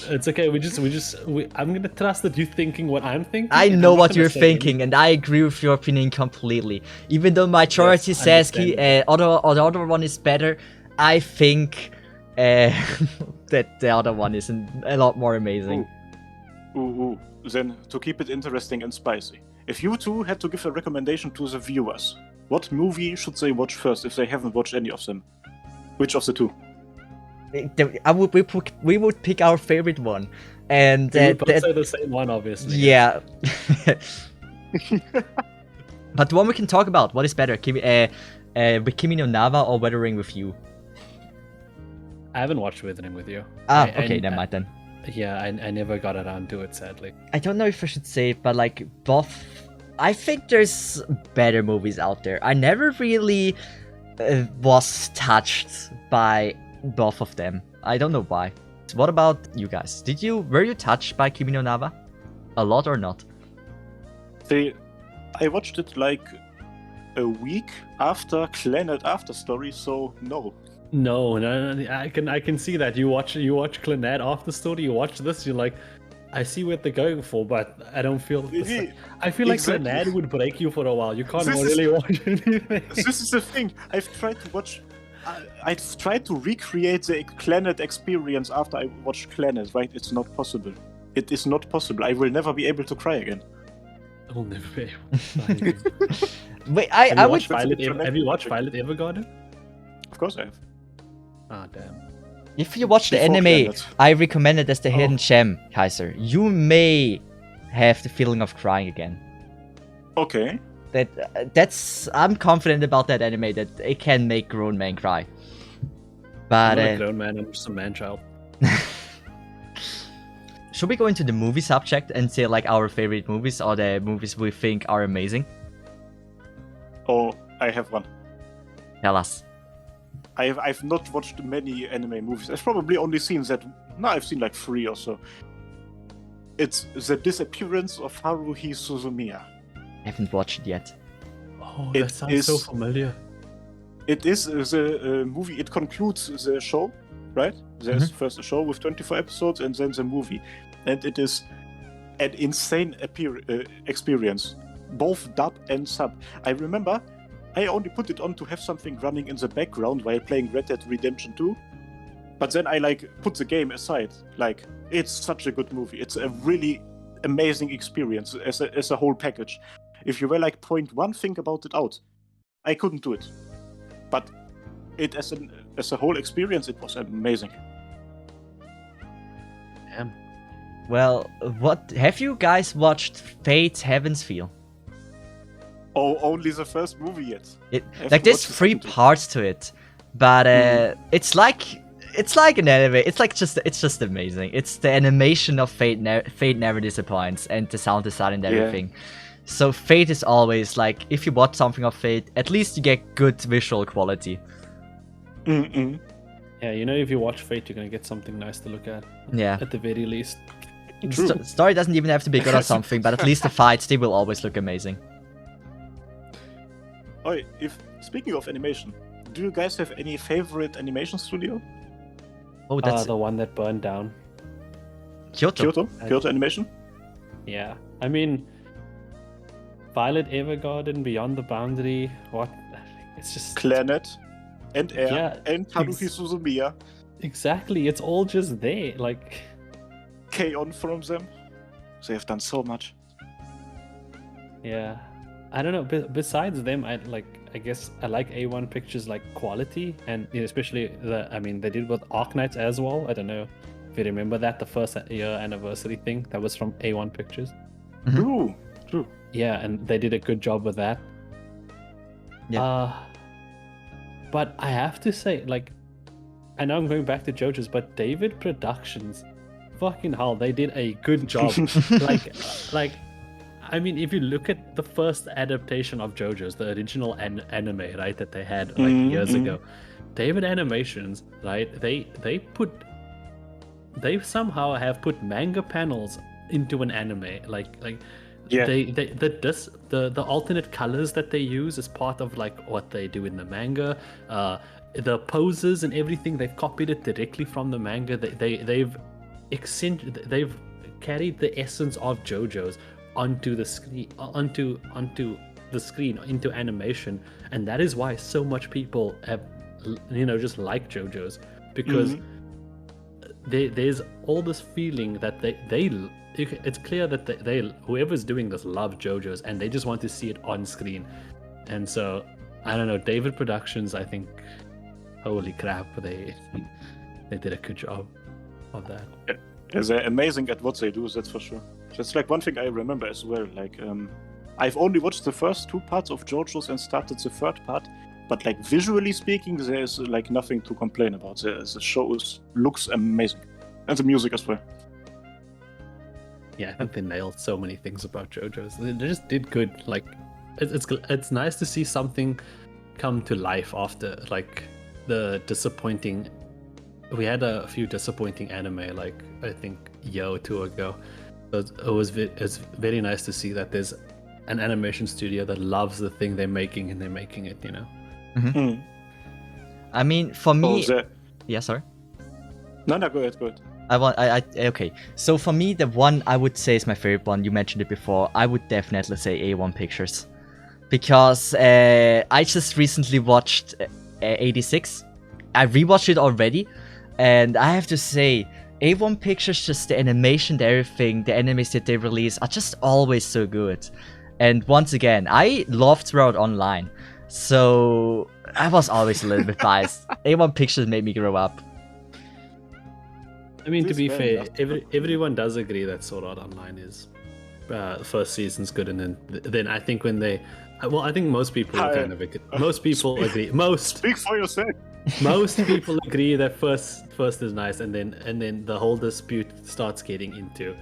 It's okay. I'm gonna trust that you're thinking what I'm thinking. I and know I'm not what gonna you're say thinking, and I agree with your opinion completely. Even though majority says the other one is better, I think that the other one is a lot more amazing. Ooh. Then, to keep it interesting and spicy, if you two had to give a recommendation to the viewers, what movie should they watch first if they haven't watched any of them? Which of the two? We would pick our favorite one, and We would both say the same one, obviously. yeah. But the one we can talk about, what is better, with Kimi no Nawa or Weathering with You? I haven't watched Withering with You. Okay, never mind then. Yeah, I never got around to it, sadly. I don't know if I should say it, but like both, I think there's better movies out there. I never really was touched by both of them. I don't know why. So what about you guys? Were you touched by Kimi no Nawa? A lot or not? I watched it like a week after Clannad After Story, so no. No, I can see that you watch Clannad After Story. You watch this, you're like, I see what they're going for, but I don't feel. I feel like Exactly. Clannad would break you for a while. You can't This is- really watch anything. This is the thing. I've tried to recreate the Clannad experience after I watched Clannad, right? It's not possible. It is not possible. I will never be able to cry again. I'll never be able to. Wait, Have I you would. watched have you watched Violet Evergarden? Of course I have. Ah, damn. If you watch the Before anime, Clannad. I recommend it as the Oh. hidden gem, Kaiser. You may have the feeling of crying again. Okay. That's I'm confident about that anime that it can make grown men cry. But I'm not a grown man. I'm just a man child. should we go into the movie subject and say like our favorite movies or the movies we think are amazing? Oh, I have one. Tell us. I've not watched many anime movies. I've probably only seen that. No, I've seen like 3 or so. It's The Disappearance of Haruhi Suzumiya. Haven't watched it yet. Oh, It that sounds so is- familiar. It is the movie. It concludes the show, right? There's first a show with 24 episodes, and then the movie, and it is an insane experience, both dub and sub. I remember, I only put it on to have something running in the background while playing Red Dead Redemption 2, but then I like put the game aside. Like, it's such a good movie. It's a really amazing experience as a whole package. If you were like point one thing about it out, I couldn't do it. But it as a whole experience, it was amazing. Damn. Well, what have you guys watched Fate's Heaven's Feel? Oh, only the first movie yet. Have Like to there's watch the 3 second two. parts to it, but it's like an anime. It's just amazing. It's the animation of Fate. Fate never disappoints, and the sound design and everything. So Fate is always like, if you watch something of Fate, at least you get good visual quality. Mm-mm. Yeah, you know, if you watch Fate, you're gonna get something nice to look at. Yeah. At the very least. True. Story doesn't even have to be good or something, but at least the fights, they will always look amazing. Oh, speaking of animation, do you guys have any favorite animation studio? Oh, that's The one that burned down. Kyoto. Kyoto Animation. Yeah. I mean, Violet Evergarden, Beyond the Boundary, what? It's just... Clanet and Air Yeah, and Haruhi Suzumiya. Exactly, it's all just there. Like, K-On from them. They have done so much. yeah. I don't know. Besides them, I guess I like A1 Pictures like quality, and especially they did with Arknights as well. I don't know if you remember that, the first year anniversary thing that was from A1 Pictures. True. Yeah, and they did a good job with that. Yeah. But I have to say, like, I know I'm going back to JoJo's, but David Productions, fucking hell, they did a good job. like, I mean, if you look at the first adaptation of JoJo's, the original anime, right, that they had like years ago, David Animations, right, they somehow have put manga panels into an anime, Yeah. the alternate colors that they use as part of like what they do in the manga, the poses and everything, they've copied it directly from the manga. They've carried the essence of JoJo's onto the screen, into animation, and that is why so much people have, just like JoJo's, because there's all this feeling that it's clear that they whoever's doing this love JoJo's, and they just want to see it on screen. And so I don't know, David Productions, I think, holy crap, they did a good job of that. Yeah, they're amazing at what they do, that's for sure. That's like one thing I remember as well. Like, I've only watched the first 2 parts of JoJo's and started the 3rd part, but like visually speaking, there's like nothing to complain about. The show looks amazing, and the music as well. Yeah, I think they nailed so many things about JoJo's. They just did good. Like, it's nice to see something come to life after like the disappointing. We had a few disappointing anime, like I think a year or 2 ago. So it's very nice to see that there's an animation studio that loves the thing they're making, and they're making it. I mean, for me, Oh, yeah, sorry. No, go ahead. Okay. So for me, the one I would say is my favorite one. You mentioned it before. I would definitely say A1 Pictures, because I just recently watched 86. I rewatched it already, and I have to say, A1 Pictures, just the animation, everything, the animes that they release are just always so good. And once again, I love Sword Art Online, so I was always a little bit biased. A1 Pictures made me grow up. I mean, to This be man fair, loves- everyone does agree that Sword Art Online is first season's good, and then I think when they, well, I think most people are kind of most people agree. Speak for yourself. Most people agree that first is nice, and then the whole dispute starts getting into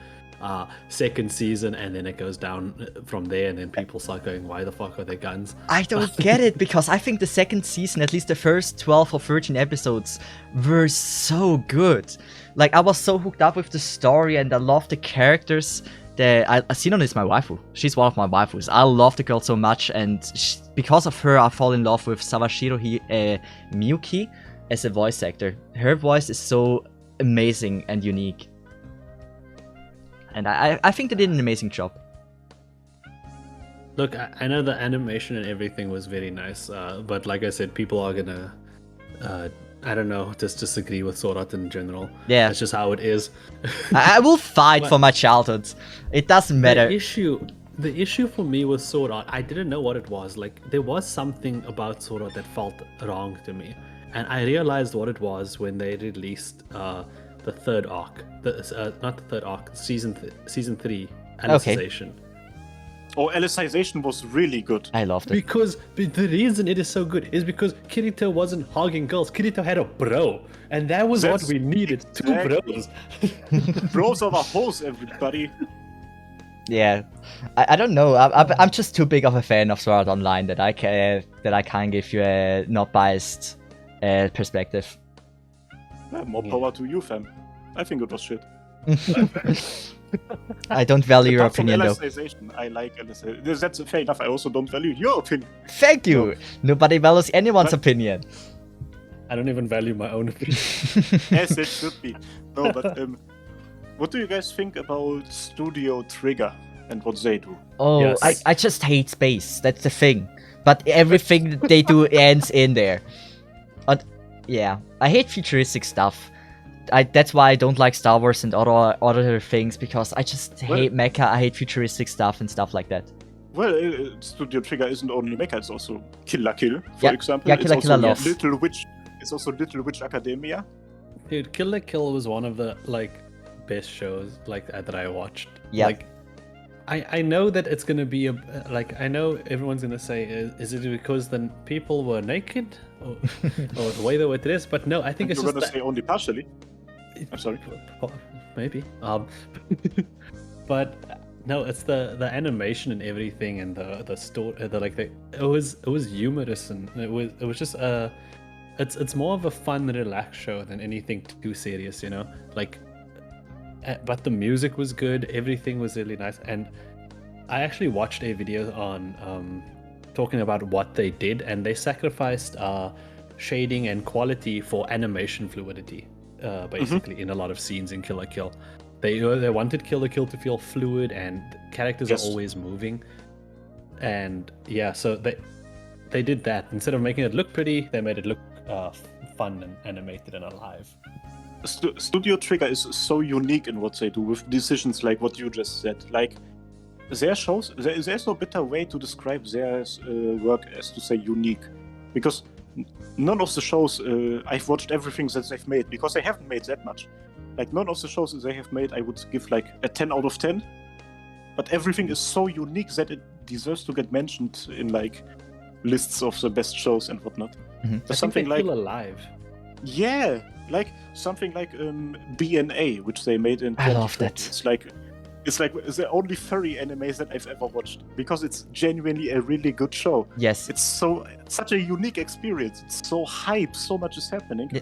second season, and then it goes down from there, and then people start going, why the fuck are there guns? I don't get it, because I think the second season, at least the first 12 or 13 episodes, were so good. Like, I was so hooked up with the story, and I loved the characters. Sinon is my waifu. She's one of my waifus. I love the girl so much, and because of her, I fall in love with Sawashiro Miyuki as a voice actor. Her voice is so amazing and unique. And I think they did an amazing job. Look, I know the animation and everything was very nice, but like I said, people are gonna, I don't know, just disagree with Sword Art in general. Yeah. That's just how it is. I will fight for my childhood. It doesn't matter. The issue for me with Sword Art, I didn't know what it was. Like, there was something about Sword Art that felt wrong to me. And I realized what it was when they released the third arc. Not the third arc, season 3, Alicization. Oh, Alicization was really good. I loved it. Because the reason it is so good is because Kirito wasn't hogging girls. Kirito had a bro. And that was what we needed. Two bros. Bros are the hoes, everybody. Yeah, I don't know. I'm just too big of a fan of Sword Art Online that I can't give you a not biased perspective. Yeah, more power to you, fam. I think it was shit. I don't value your Apart from opinion, though. Alicization, I like Alicization. That's fair enough. I also don't value your opinion. Thank you. Nobody values anyone's opinion. I don't even value my own opinion. As it should be. No, but what do you guys think about Studio Trigger and what they do? Oh, Yes. I just hate space. That's the thing. But everything that they do ends in there. Yeah, I hate futuristic stuff. That's why I don't like Star Wars and other things, because I just hate mecha. I hate futuristic stuff and stuff like that. Well, Studio Trigger isn't only mecha; it's also Kill la Kill, for example. Yeah, Kill la Kill I love. Little Witch. It's also Little Witch Academia. Dude, Kill la Kill was one of the best shows that I watched. Yeah. Like, I know that it's gonna be I know everyone's gonna say, is it because then people were naked or the way they were dressed? But no, I think it's You're just gonna say only partially. I'm sorry. Maybe. But no, it's the animation and everything, and the story. It was humorous, and it was just it's more of a fun, relaxed show than anything too serious, you know. But the music was good. Everything was really nice, and I actually watched a video on talking about what they did, and they sacrificed shading and quality for animation fluidity. Basically, in a lot of scenes in Kill la Kill, they wanted Kill la Kill to feel fluid, and characters are always moving, and yeah, so they did that. Instead of making it look pretty, they made it look fun and animated and alive. Studio Trigger is so unique in what they do with decisions like what you just said. Like, their shows, there's no better way to describe their work as to say unique, because none of the shows I've watched everything that they've made, because they haven't made that much. Like, none of the shows that they have made I would give like a 10 out of 10, but everything is so unique that it deserves to get mentioned in like lists of the best shows and whatnot. Mm-hmm. Something like feel alive. Yeah, like something like BNA, which they made in. I love that. It's like the only furry anime that I've ever watched, because it's genuinely a really good show. Yes. It's such a unique experience. It's so hype. So much is happening. Yeah.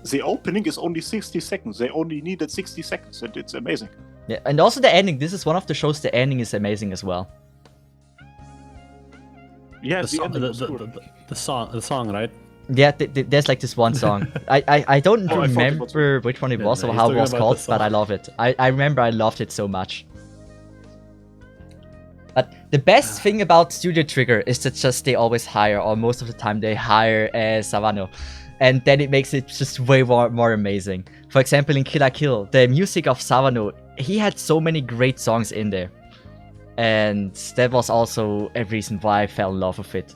The opening is only 60 seconds. They only needed 60 seconds, and it's amazing. Yeah, and also the ending. This is one of the shows. The ending is amazing as well. Yeah, the song, right? Yeah, there's like this one song. I don't remember which one it was or how it was called, but I love it. I remember I loved it so much. But the best thing about Studio Trigger is that just they always hire, or most of the time they hire Sawano. And then it makes it just way more amazing. For example, in Kill la Kill, the music of Sawano, he had so many great songs in there. And that was also a reason why I fell in love with it.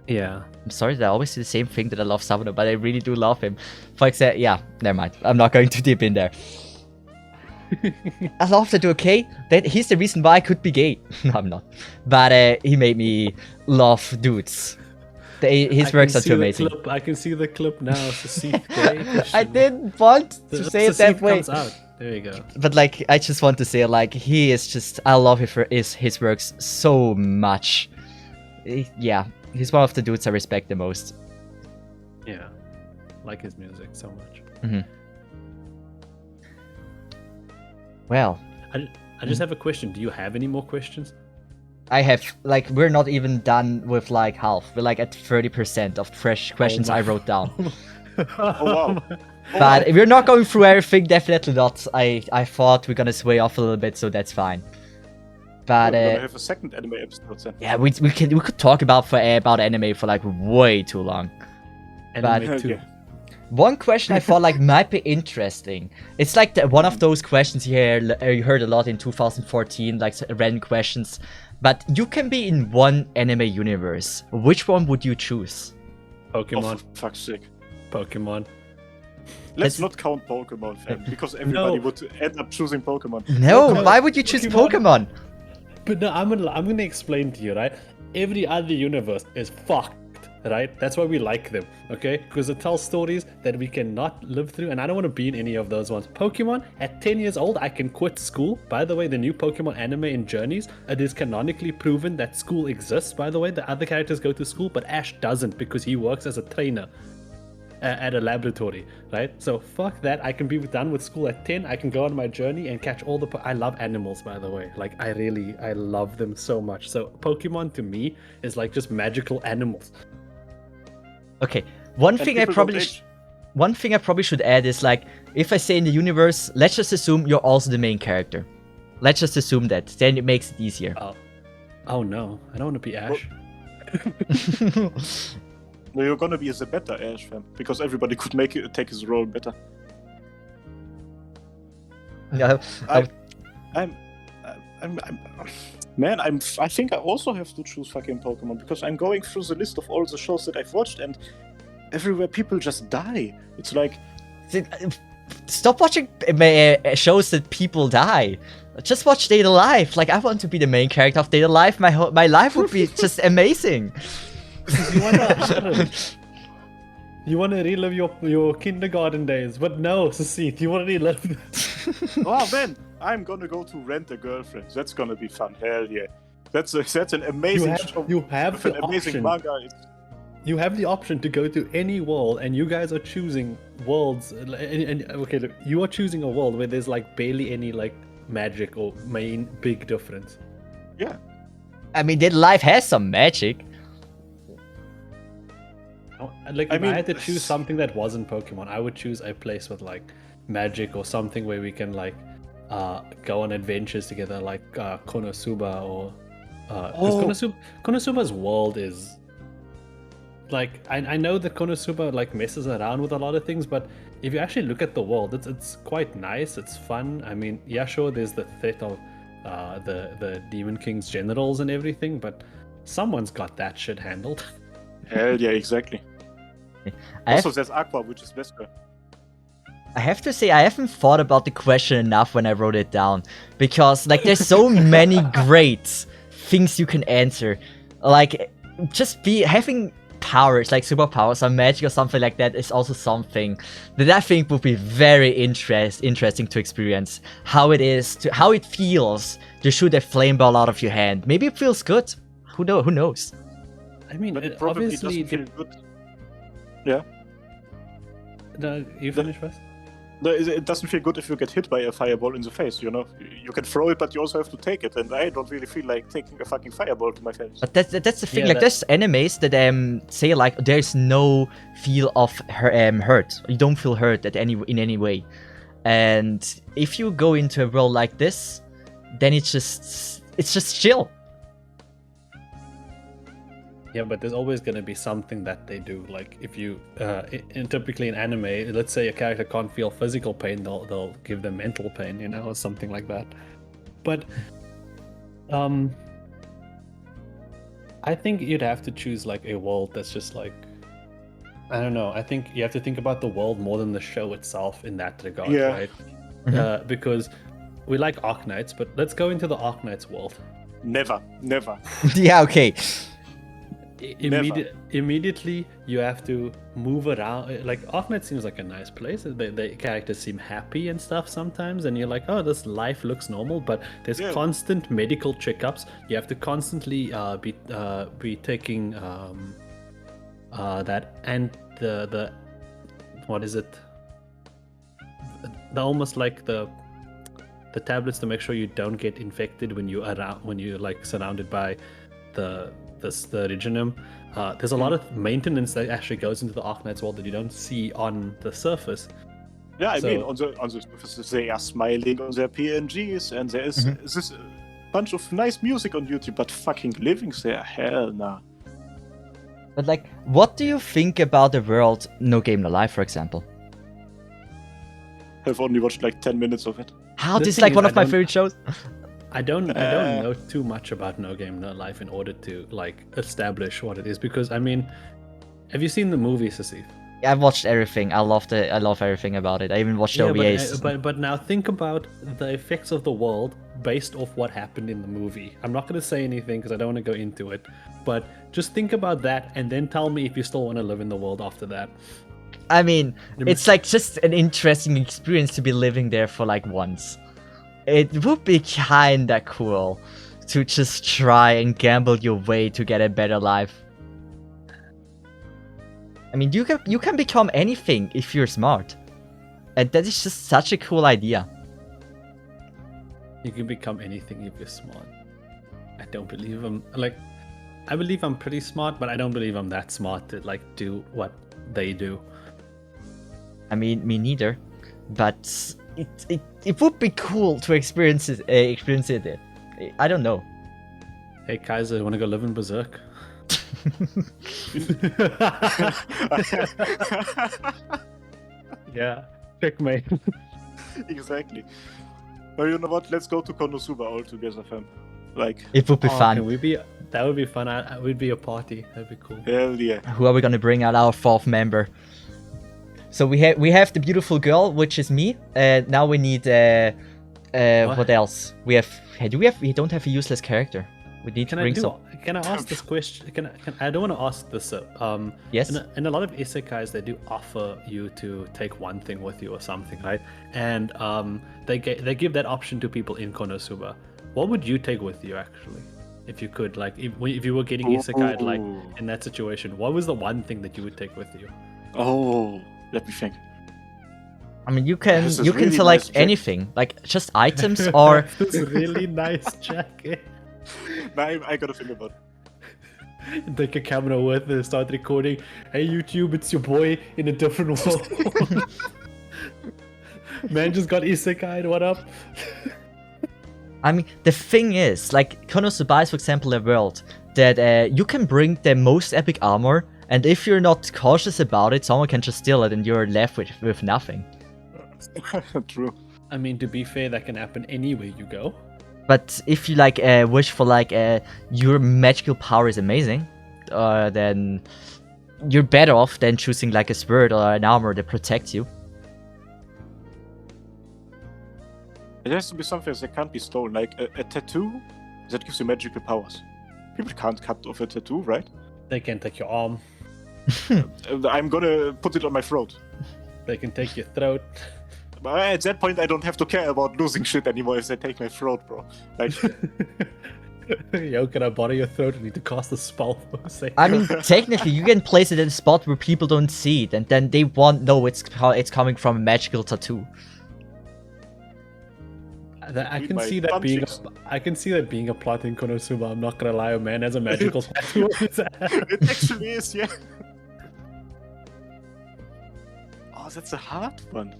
Yeah. I'm sorry that I always say the same thing, that I love Sawano, but I really do love him. For example, yeah, never mind. I'm not going too deep in there. I love that, okay? He's the reason why I could be gay. No, I'm not. But he made me love dudes. His works are too amazing. I can see the clip now. Sasith gay. I didn't want to say it that way. Comes out. There you go. But like, I just want to say, like, he is just, I love his works so much. Yeah, he's one of the dudes I respect the most. Yeah, like his music so much. Mm-hmm. Well, I just have a question. Do you have any more questions? I have, like, we're not even done with like half. We're like at 30% of fresh questions I wrote down. Oh wow. But we're not going through everything, definitely not. I thought we're gonna sway off a little bit, so that's fine. But we're gonna have a second anime episode then. yeah, we could talk about anime for like way too long. Anime too. Yeah. One question I thought like might be interesting. It's like one of those questions you heard a lot in 2014, like random questions. But you can be in one anime universe. Which one would you choose? Pokemon. Oh, for fuck's sake. Pokemon. Let's not count Pokemon, fam, because everybody would end up choosing Pokemon. No, why would you choose Pokemon? But no, I'm gonna explain to you, right? Every other universe is fucked, right? That's why we like them, okay? Because it tells stories that we cannot live through, and I don't want to be in any of those ones. Pokemon, at 10 years old, I can quit school. By the way, the new Pokemon anime in Journeys, it is canonically proven that school exists, by the way. The other characters go to school, but Ash doesn't because he works as a trainer at a laboratory, right? So fuck that. I can be done with school at 10. I can go on my journey and catch all the... I love animals, by the way. Like, I love them so much. So Pokemon, to me, is like just magical animals. Okay, one thing I probably should add is like, if I say in the universe, let's just assume you're also the main character. Let's just assume that. Then it makes it easier. Oh no, I don't want to be Ash. No, you're gonna be the better Ash, fam, because everybody could take his role better. Yeah, I think I also have to choose fucking Pokemon because I'm going through the list of all the shows that I've watched and everywhere people just die. It's like, stop watching shows that people die. Just watch Data Life. Like, I want to be the main character of Data Life. My life would be just amazing. You wanna relive your kindergarten days, but no, Sasith, you wanna relive. oh man, I'm gonna go to Rent a Girlfriend. That's gonna be fun. Hell yeah, that's an amazing show. You have with the an amazing option. manga. You have the option to go to any world, and you guys are choosing worlds. And okay, look, you are choosing a world where there's like barely any like magic or main big difference. Yeah. I mean, Data Life has some magic. Like, if I had to choose something that wasn't Pokemon, I would choose a place with like magic or something where we can like go on adventures together, like Konosuba or Konosuba's world is like, I know that Konosuba like messes around with a lot of things, but if you actually look at the world, it's quite nice. It's fun. I mean, yeah, sure, there's the threat of the Demon King's generals and everything, but someone's got that shit handled. Hell yeah, exactly. Also, there's Aqua, which is Vesper. I have to say, I haven't thought about the question enough when I wrote it down. Because, like, there's so many great things you can answer. Like, just having powers, like superpowers or magic or something like that is also something that I think would be very interesting to experience. How it feels to shoot a flame ball out of your hand. Maybe it feels good. Who knows? I mean, But it probably obviously doesn't feel good. Yeah. No, you finish first. No, it doesn't feel good if you get hit by a fireball in the face, you know? You can throw it, but you also have to take it, and I don't really feel like taking a fucking fireball to my face. But that's the thing, Yeah, like, there's animes that say, like, there's no feel of hurt. You don't feel hurt in any way. And if you go into a world like this, then it's just chill. Yeah, but there's always going to be something that they do. Like, if you, typically in anime, let's say a character can't feel physical pain, they'll give them mental pain, you know, or something like that. But, I think you'd have to choose like a world that's just like, I don't know. I think you have to think about the world more than the show itself in that regard, Yeah. right? Because we like Arknights, but let's go into the Arknights world. Never. Yeah, okay. Immediately, you have to move around. Like Arknight seems like a nice place. The characters seem happy and stuff sometimes, and you're like, oh, this life looks normal. But there's constant medical checkups. You have to constantly be taking that and the what is it? The almost like the tablets to make sure you don't get infected when you're like surrounded by the reginum. There's a lot of maintenance that actually goes into the Arknights world that you don't see on the surface. Yeah, I mean, on the surface they are smiling on their PNGs, and there is this bunch of nice music on YouTube, but fucking living there, hell nah. But like, what do you think about the world No Game No Life, for example? I've only watched like 10 minutes of it. How this is like one of my favorite shows? I don't know too much about No Game No Life in order to like establish what it is, because I mean, have you seen the movie, Sasif? Yeah, I've watched everything. I love everything about it. I even watched the OVAs. But now think about the effects of the world based off what happened in the movie. I'm not going to say anything because I don't want to go into it, but just think about that and then tell me if you still want to live in the world after that. I mean, it's like just an interesting experience to be living there for like once. It would be kinda cool to just try and gamble your way to get a better life. I mean, you can become anything if you're smart. And that is just such a cool idea. You can become anything if you're smart. I don't believe I believe I'm pretty smart, but I don't believe I'm that smart to like do what they do. I mean, me neither. But it would be cool to experience it. I don't know. Hey Kaiser, you want to go live in Berserk? Yeah, checkmate. Exactly. Well, you know what? Let's go to Konosuba all together, fam. Like, it would be fun. That would be fun. We'd be a party. That'd be cool. Hell yeah. Who are we gonna bring out? Our fourth member. So we have the beautiful girl, which is me. Now we need what else? We don't have a useless character. We need to bring some. Can I ask this question? I don't want to ask this. Yes. In a lot of isekais, they do offer you to take one thing with you or something, right? And they give that option to people in Konosuba. What would you take with you actually, if you could? Like, if you were getting isekai like in that situation, what was the one thing that you would take with you? Oh, let me think. I mean, you can select nice anything, like just items or. This really nice jacket. Now I gotta think about it. Take a camera with it, start recording. Hey YouTube, it's your boy in a different world. Man just got isekai'd, what up? I mean, the thing is, like, Konosuba is, for example, a world that you can bring the most epic armor, and if you're not cautious about it, someone can just steal it and you're left with nothing. True. I mean, to be fair, that can happen anywhere you go. But if you like wish for like your magical power is amazing, then you're better off than choosing like a sword or an armor that protects you. It has to be something that can't be stolen, like a tattoo that gives you magical powers. People can't cut off a tattoo, right? They can take your arm. I'm gonna put it on my throat. They can take your throat. But at that point, I don't have to care about losing shit anymore if they take my throat, bro. Like, yo, can I borrow your throat? I need to cast a spell for a second. I mean, technically, you can place it in a spot where people don't see it, and then they won't know it's coming from a magical tattoo. I can see that being a plot in Konosuba. I'm not gonna lie, a man has a magical tattoo on his ass. It actually is, yeah. Oh, that's a hard one.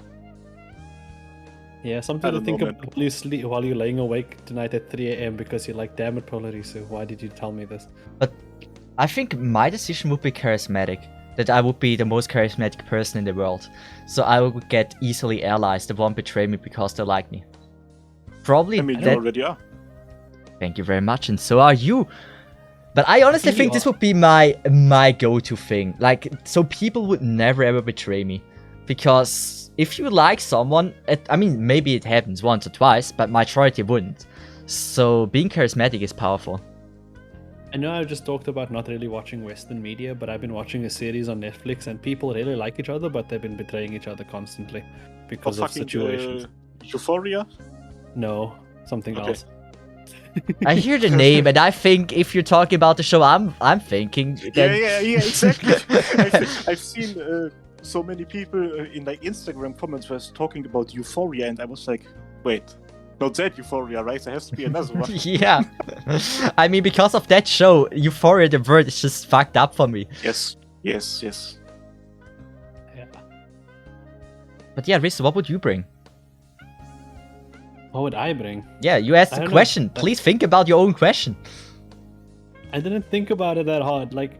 Yeah, something to think about while you're laying awake tonight at 3 a.m. because you're like, damn it, Polarisu, why did you tell me this? But I think my decision would be charismatic. That I would be the most charismatic person in the world. So I would get easily allies that won't betray me because they like me. Probably. I mean, you already are. Thank you very much, and so are you. But I honestly think this would be my go-to thing. Like, so people would never ever betray me. Because if you like someone, I mean, maybe it happens once or twice, but majority wouldn't. So being charismatic is powerful. I know I just talked about not really watching Western media, but I've been watching a series on Netflix, and people really like each other, but they've been betraying each other constantly because of situations. Euphoria? No, something else. I hear the name, and I think if you're talking about the show, I'm thinking. Then... Yeah, exactly. I've seen so many people in like Instagram comments was talking about Euphoria, and I was like, wait. Not that Euphoria, right? There has to be another one. Yeah. I mean, because of that show, Euphoria, the word is just fucked up for me. Yes. Yeah. But yeah, Riz, what would you bring? What would I bring? Yeah, you asked the question. Please think about your own question. I didn't think about it that hard. Like,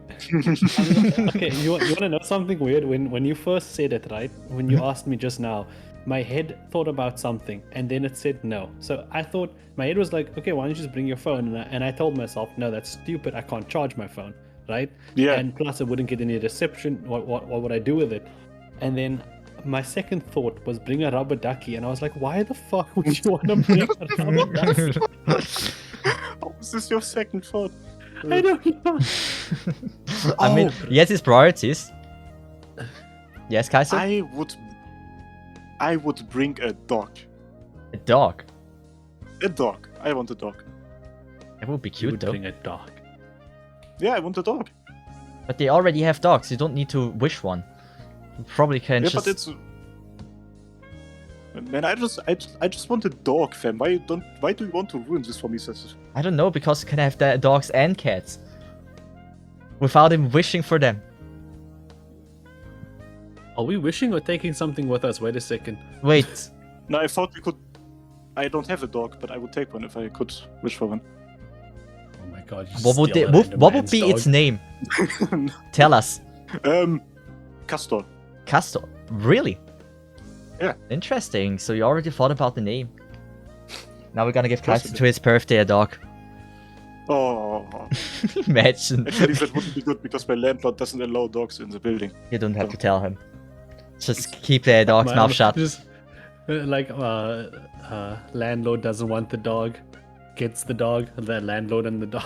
okay, you want to know something weird? When you first said it, right? When you asked me just now, my head thought about something, and then it said no. So I thought, my head was like, okay, why don't you just bring your phone? And I told myself, no, that's stupid. I can't charge my phone, right? Yeah. And plus, I wouldn't get any reception. What would I do with it? And then my second thought was bring a rubber ducky, and I was like, why the fuck would you want to bring a rubber ducky? Oh, is this your second thought? I don't know. I mean, yes, his priorities. Yes, Kaiser? I would bring a dog. A dog? A dog. I want a dog. That would be cute, though. Bring a dog. Yeah, I want a dog. But they already have dogs. You don't need to wish one. You probably can just... but it's... Man, I just want a dog, fam. Why do you want to ruin this for me, Cecil? I don't know, because you can have the dogs and cats. Without him wishing for them. Are we wishing or taking something with us? Wait a second. Wait. No, I thought we could... I don't have a dog, but I would take one if I could wish for one. Oh my god. What would be its name? Tell us. Castor. Castor? Really? Yeah. Interesting. So you already thought about the name. Now we're gonna give Kaiser to his birthday a dog. Oh. Imagine. Actually, that wouldn't be good because my landlord doesn't allow dogs in the building. You don't have to tell him. Just keep the dog's mouth shut. Just landlord doesn't want the dog, gets the dog, the landlord and the dog.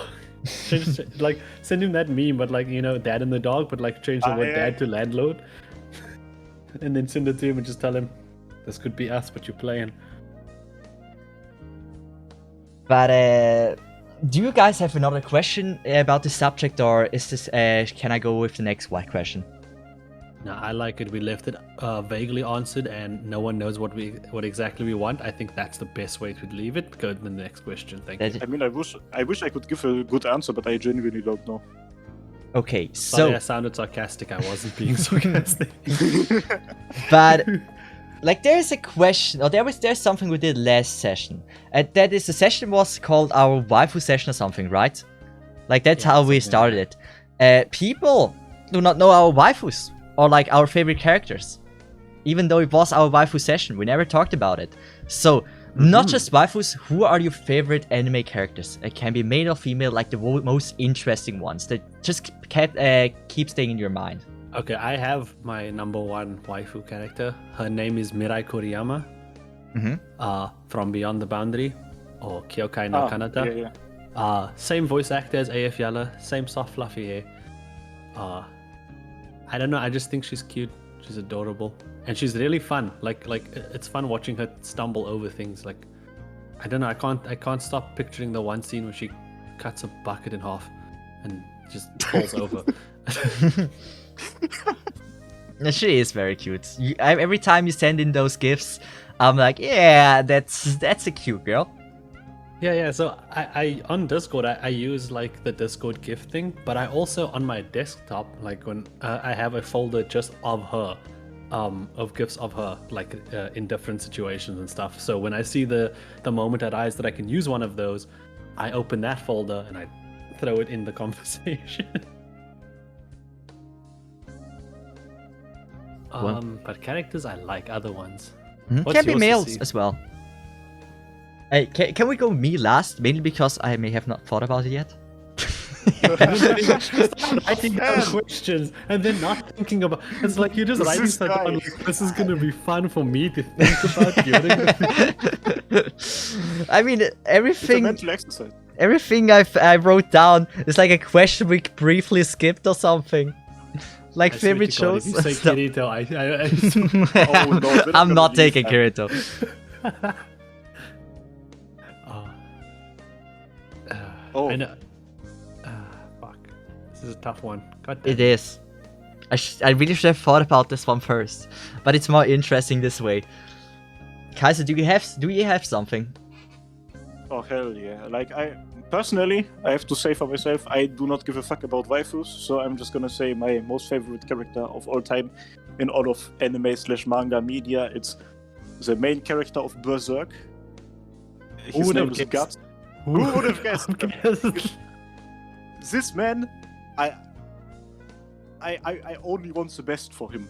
Like send him that meme, but like, you know, dad and the dog, but like change the word dad to landlord. And then send it to him and just tell him, this could be us, but you're playing. But do you guys have another question about the subject, or is this can I go with the next white question? No, I like it. We left it vaguely answered, and no one knows what exactly we want. I think that's the best way to leave it. Go to the next question. Thank you. I mean, I wish I could give a good answer, but I genuinely don't know. Okay, so sorry, I sounded sarcastic. I wasn't being sarcastic. But like, there's a question, or there's something we did last session. That is, the session was called our waifu session or something, right? Like, that's how we started it. People do not know our waifus, or like our favorite characters. Even though it was our waifu session, we never talked about it. So, not just waifus, who are your favorite anime characters? It can be male or female, like the most interesting ones that just keep staying in your mind. Okay, I have my number one waifu character. Her name is Mirai Koriyama. From Beyond the Boundary, or Kyokai no Kanata. Yeah. Same voice actor as AF Yala, same soft fluffy hair. I don't know, I just think she's cute. She's adorable, and she's really fun. Like it's fun watching her stumble over things. Like, I don't know, I can't stop picturing the one scene where she cuts a bucket in half and just falls over. She is very cute. Every time you send in those gifs, I'm like, yeah, that's a cute girl. Yeah. So I on Discord I use like the Discord gift thing, but I also on my desktop, like when I have a folder just of her, of gifts of her, like in different situations and stuff. So when I see the moment arise that I can use one of those, I open that folder and I throw it in the conversation. But characters I like, other ones. Can be males as well. Hey, can we go me last? Mainly because I may have not thought about it yet. writing down questions and then not thinking about. It's like you're just writing This stuff guy. down. Like, this is gonna be fun for me to think about during the. I mean, It's a everything mental exercise. I wrote down is like a question we briefly skipped or something. Like I swear favorite to God, shows. if you say Stuff. Kirito, Oh, no, that's I'm gonna not be taking fun. Kirito. Oh. I know. Fuck. This is a tough one. God damn It is. I really should have thought about this one first, but it's more interesting this way. Kaiser, do you have something? Oh hell yeah! Like I personally, I have to say for myself, I do not give a fuck about waifus, so I'm just gonna say my most favorite character of all time in all of anime/manga media. It's the main character of Berserk. His would name have is guessed? Guts. Who would have guessed? This man, I only want the best for him.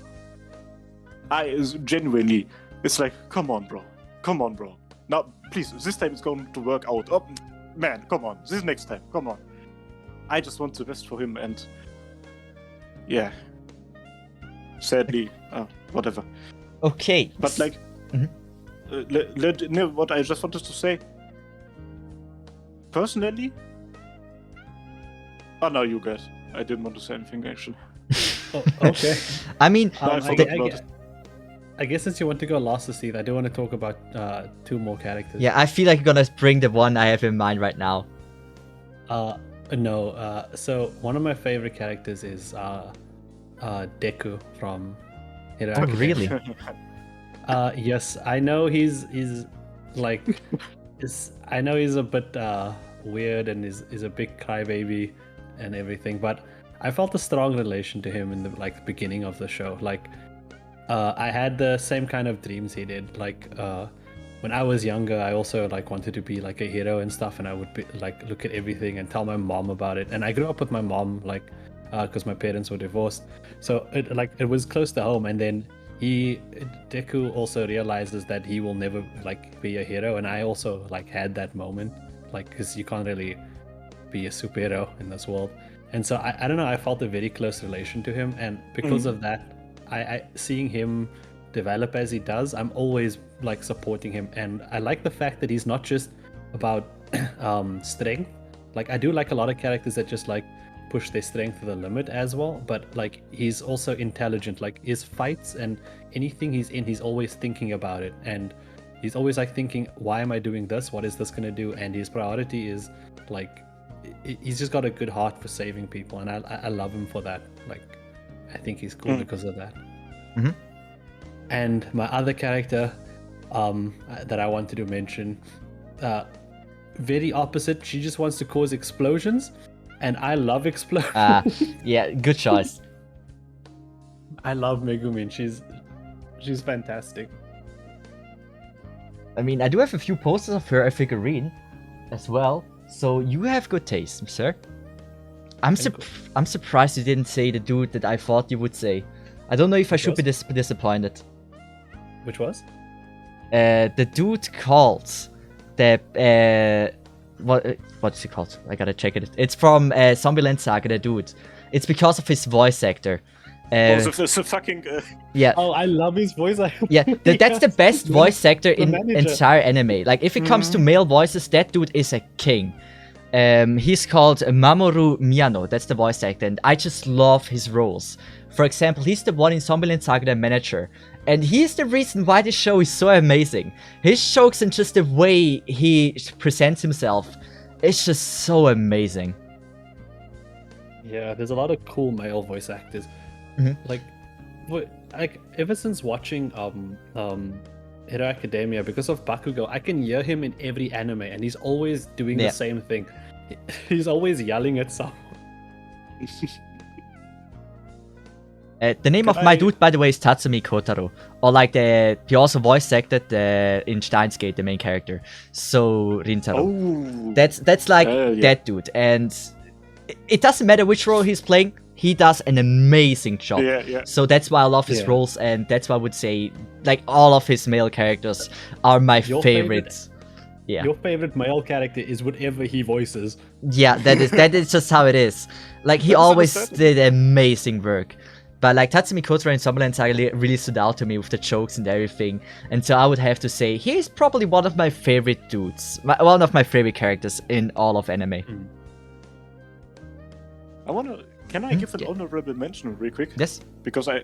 Genuinely, it's like, come on, bro. Now, please, this time it's going to work out. Oh, man, come on. This next time, come on. I just want the best for him, and yeah. Sadly, whatever. Okay. But like, what I just wanted to say. Personally, oh no, you guys. I didn't want to say anything actually. Oh, okay. I mean, No, I I, forgot I, about I, it. I guess since you want to go last, Steve, I do want to talk about two more characters. yeah, I feel like you're gonna bring the one I have in mind right now. No. So one of my favorite characters is Deku from Hero Oh, Academia. really? Yes, I know he's like, I know he's a bit weird and is a big crybaby and everything, but I felt a strong relation to him in the beginning of the show. Like, I had the same kind of dreams he did. Like, when I was younger, I also wanted to be like a hero and stuff, and I would be look at everything and tell my mom about it. And I grew up with my mom, because my parents were divorced, so it was close to home. And then Deku also realizes that he will never be a hero, and I also had that moment, because you can't really be a superhero in this world. And so I don't know, I felt a very close relation to him, and because of that, I seeing him develop as he does, I'm always supporting him. And I like the fact that he's not just about strength. I do like a lot of characters that just push their strength to the limit as well, but he's also intelligent. His fights and anything he's in, he's always thinking about it, and he's always thinking, why am I doing this, what is this gonna do? And his priority is he's just got a good heart for saving people, and I love him for that. I think he's cool because of that. Mm-hmm. And my other character that I wanted to mention, very opposite. She just wants to cause explosions, and I love explosions. Yeah, good choice. I love Megumin. She's fantastic. I mean, I do have a few posters of her, a figurine, as well. So you have good taste, sir. I'm surprised you didn't say the dude that I thought you would say. I don't know if I should be disappointed. Which was? The dude called the what's it called? I gotta check it. It's from Zombieland Saga. The dude. It's because of his voice actor. So fucking. Yeah. Oh, I love his voice. Yeah, that's the best voice actor in manager. entire anime. If it comes to male voices, that dude is a king. He's called Mamoru Miyano. That's the voice actor, and I just love his roles. For example, he's the one in Zombieland Saga, the manager, and he's the reason why this show is so amazing. His jokes and just the way he presents himself, it's just so amazing. Yeah, there's a lot of cool male voice actors. Ever since watching Hero Academia, because of Bakugo, I can hear him in every anime, and he's always doing the same thing. He's always yelling at someone. The name of my dude, by the way, is Tatsumi Kotaro. Or he also voice acted in Steins Gate, the main character. So Rintaro. Oh. That's that dude. And it doesn't matter which role he's playing, he does an amazing job. Yeah. So that's why I love his roles, and that's why I would say all of his male characters are my favorites. Yeah. Your favorite male character is whatever he voices. Yeah, that is just how it is. Like he That's always understandable. did amazing work. But like Tatsumi Kotora in Summerland Saga really stood out to me with the jokes and everything. And so I would have to say he's probably one of my favorite dudes. One of my favorite characters in all of anime. Can I give an Yeah. honorable mention real quick? Yes? Because I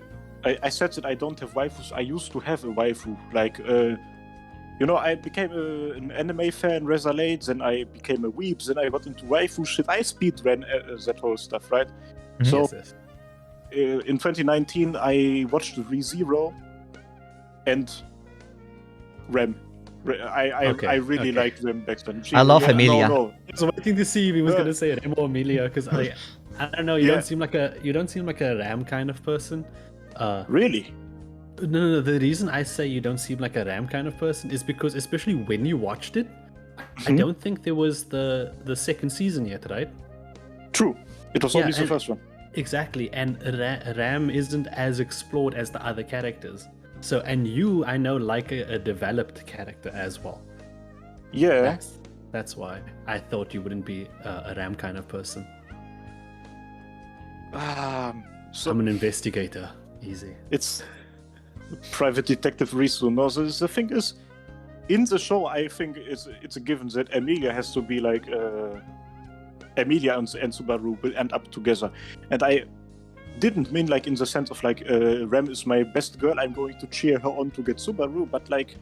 said that I don't have waifus. I used to have a waifu. Like, I became an anime fan, rather late, then I became a weeb, then I got into waifu shit. I speedran that whole stuff, right? Mhm. So, Yes. in 2019, I watched ReZero and Rem. I really Okay. liked Rem back then. I love Emilia. No. I was waiting to see if he was gonna say Rem or Amelia because I don't know. You Yeah. don't seem like a Ram kind of person. Really? No. The reason I say you don't seem like a Ram kind of person is because, especially when you watched it, I Mhm. don't think there was the second season yet, right? True. It was Yeah, only the and- first one. Exactly, and Ram isn't as explored as the other characters. So, and you, I know, like a developed character as well. Yeah. That's why I thought you wouldn't be a Ram kind of person. So I'm an investigator. Easy. it's private detective Risu. No, the thing is, in the show, I think it's a given that Emilia has to be like Emilia and Subaru will end up together, and I didn't mean like in the sense of like Rem is my best girl. I'm going to cheer her on to get Subaru, but like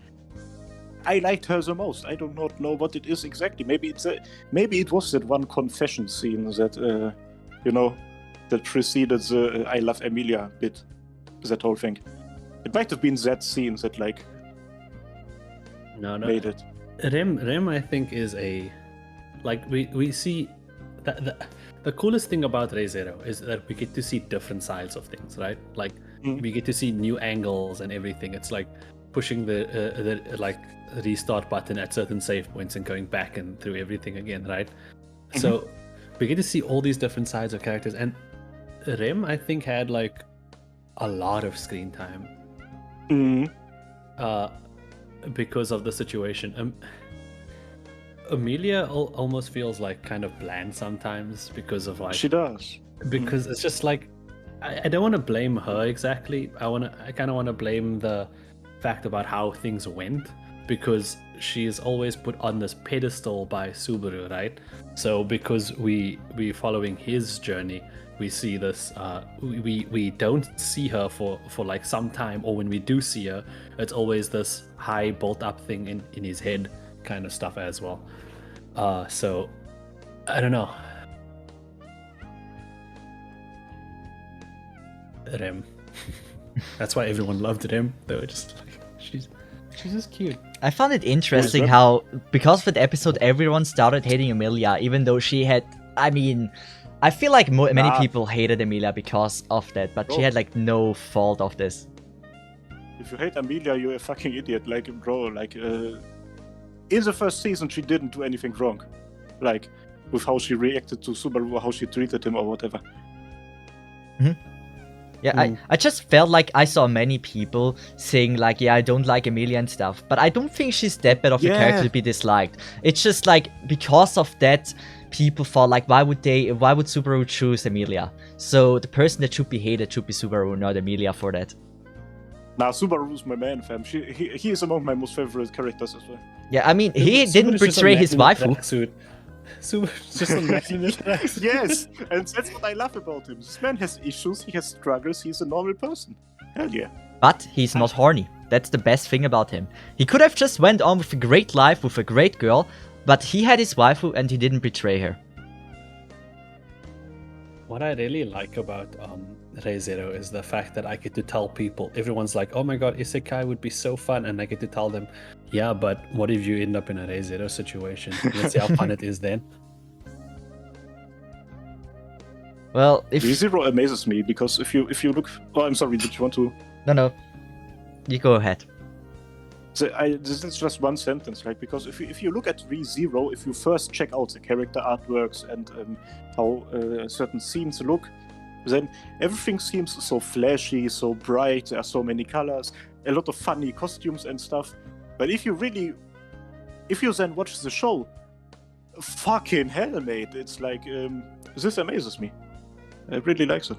I liked her the most. I do not know what it is exactly. Maybe it was that one confession scene that that preceded the I love Emilia bit. That whole thing. It might have been that scene that like No. made it. Rem, I think, is a like we see that the coolest thing about ReZero is that we get to see different sides of things, right? Like we get to see new angles and everything. It's like pushing the like restart button at certain save points and going back and through everything again, right? So we get to see all these different sides of characters, and Rem, I think, had like a lot of screen time because of the situation. Amelia almost feels like kind of bland sometimes because of like She does. because it's just like I don't want to blame her exactly. I kind of want to blame the fact about how things went, because she is always put on this pedestal by Subaru, right? So because we following his journey, we see this we don't see her for like some time, or when we do see her, it's always this high built up thing in his head kind of stuff as well. So I don't know. Rem. That's why everyone loved Rem. They were just like, she's just cute. I found it interesting Rem? how, because of that episode, everyone started hating Emilia, even though she had, I feel like many Nah. people hated Emilia because of that, but she Bro. had like no fault of this. If you hate Amelia, you're a fucking idiot. Like, bro, like, in the first season, she didn't do anything wrong. Like, with how she reacted to Subaru, or how she treated him, or whatever. Yeah, I just felt like I saw many people saying like, yeah, I don't like Emilia and stuff, but I don't think she's that bad of a character Yeah. to be disliked. It's just like, because of that, people thought like, why would Subaru choose Emilia? So the person that should be hated should be Subaru, not Emilia for that. Nah, Subaru's my man, fam. He is among my most favorite characters as well. Yeah, I mean, he Subaru's didn't just a betray man his in a waifu. tracksuit. Subaru's just a man in a tracksuit. Yes, and that's what I love about him. This man has issues, he has struggles, he's a normal person. Hell yeah. But he's not horny. That's the best thing about him. He could have just went on with a great life with a great girl, but he had his waifu and he didn't betray her. What I really like about ReZero is the fact that I get to tell people, everyone's like, oh my god, Isekai would be so fun, and I get to tell them, yeah, but what if you end up in a ReZero situation? Let's see how fun it is then. Well, if... ReZero amazes me, because if you look... Oh, I'm sorry, did you want to... No. You go ahead. This is just one sentence, right? Because if you look at ReZero, if you first check out the character artworks and how certain scenes look, then everything seems so flashy, so bright, there are so many colors, a lot of funny costumes and stuff. But if you really if you then watch the show, fucking hell, mate! It's like this amazes me. I really like it.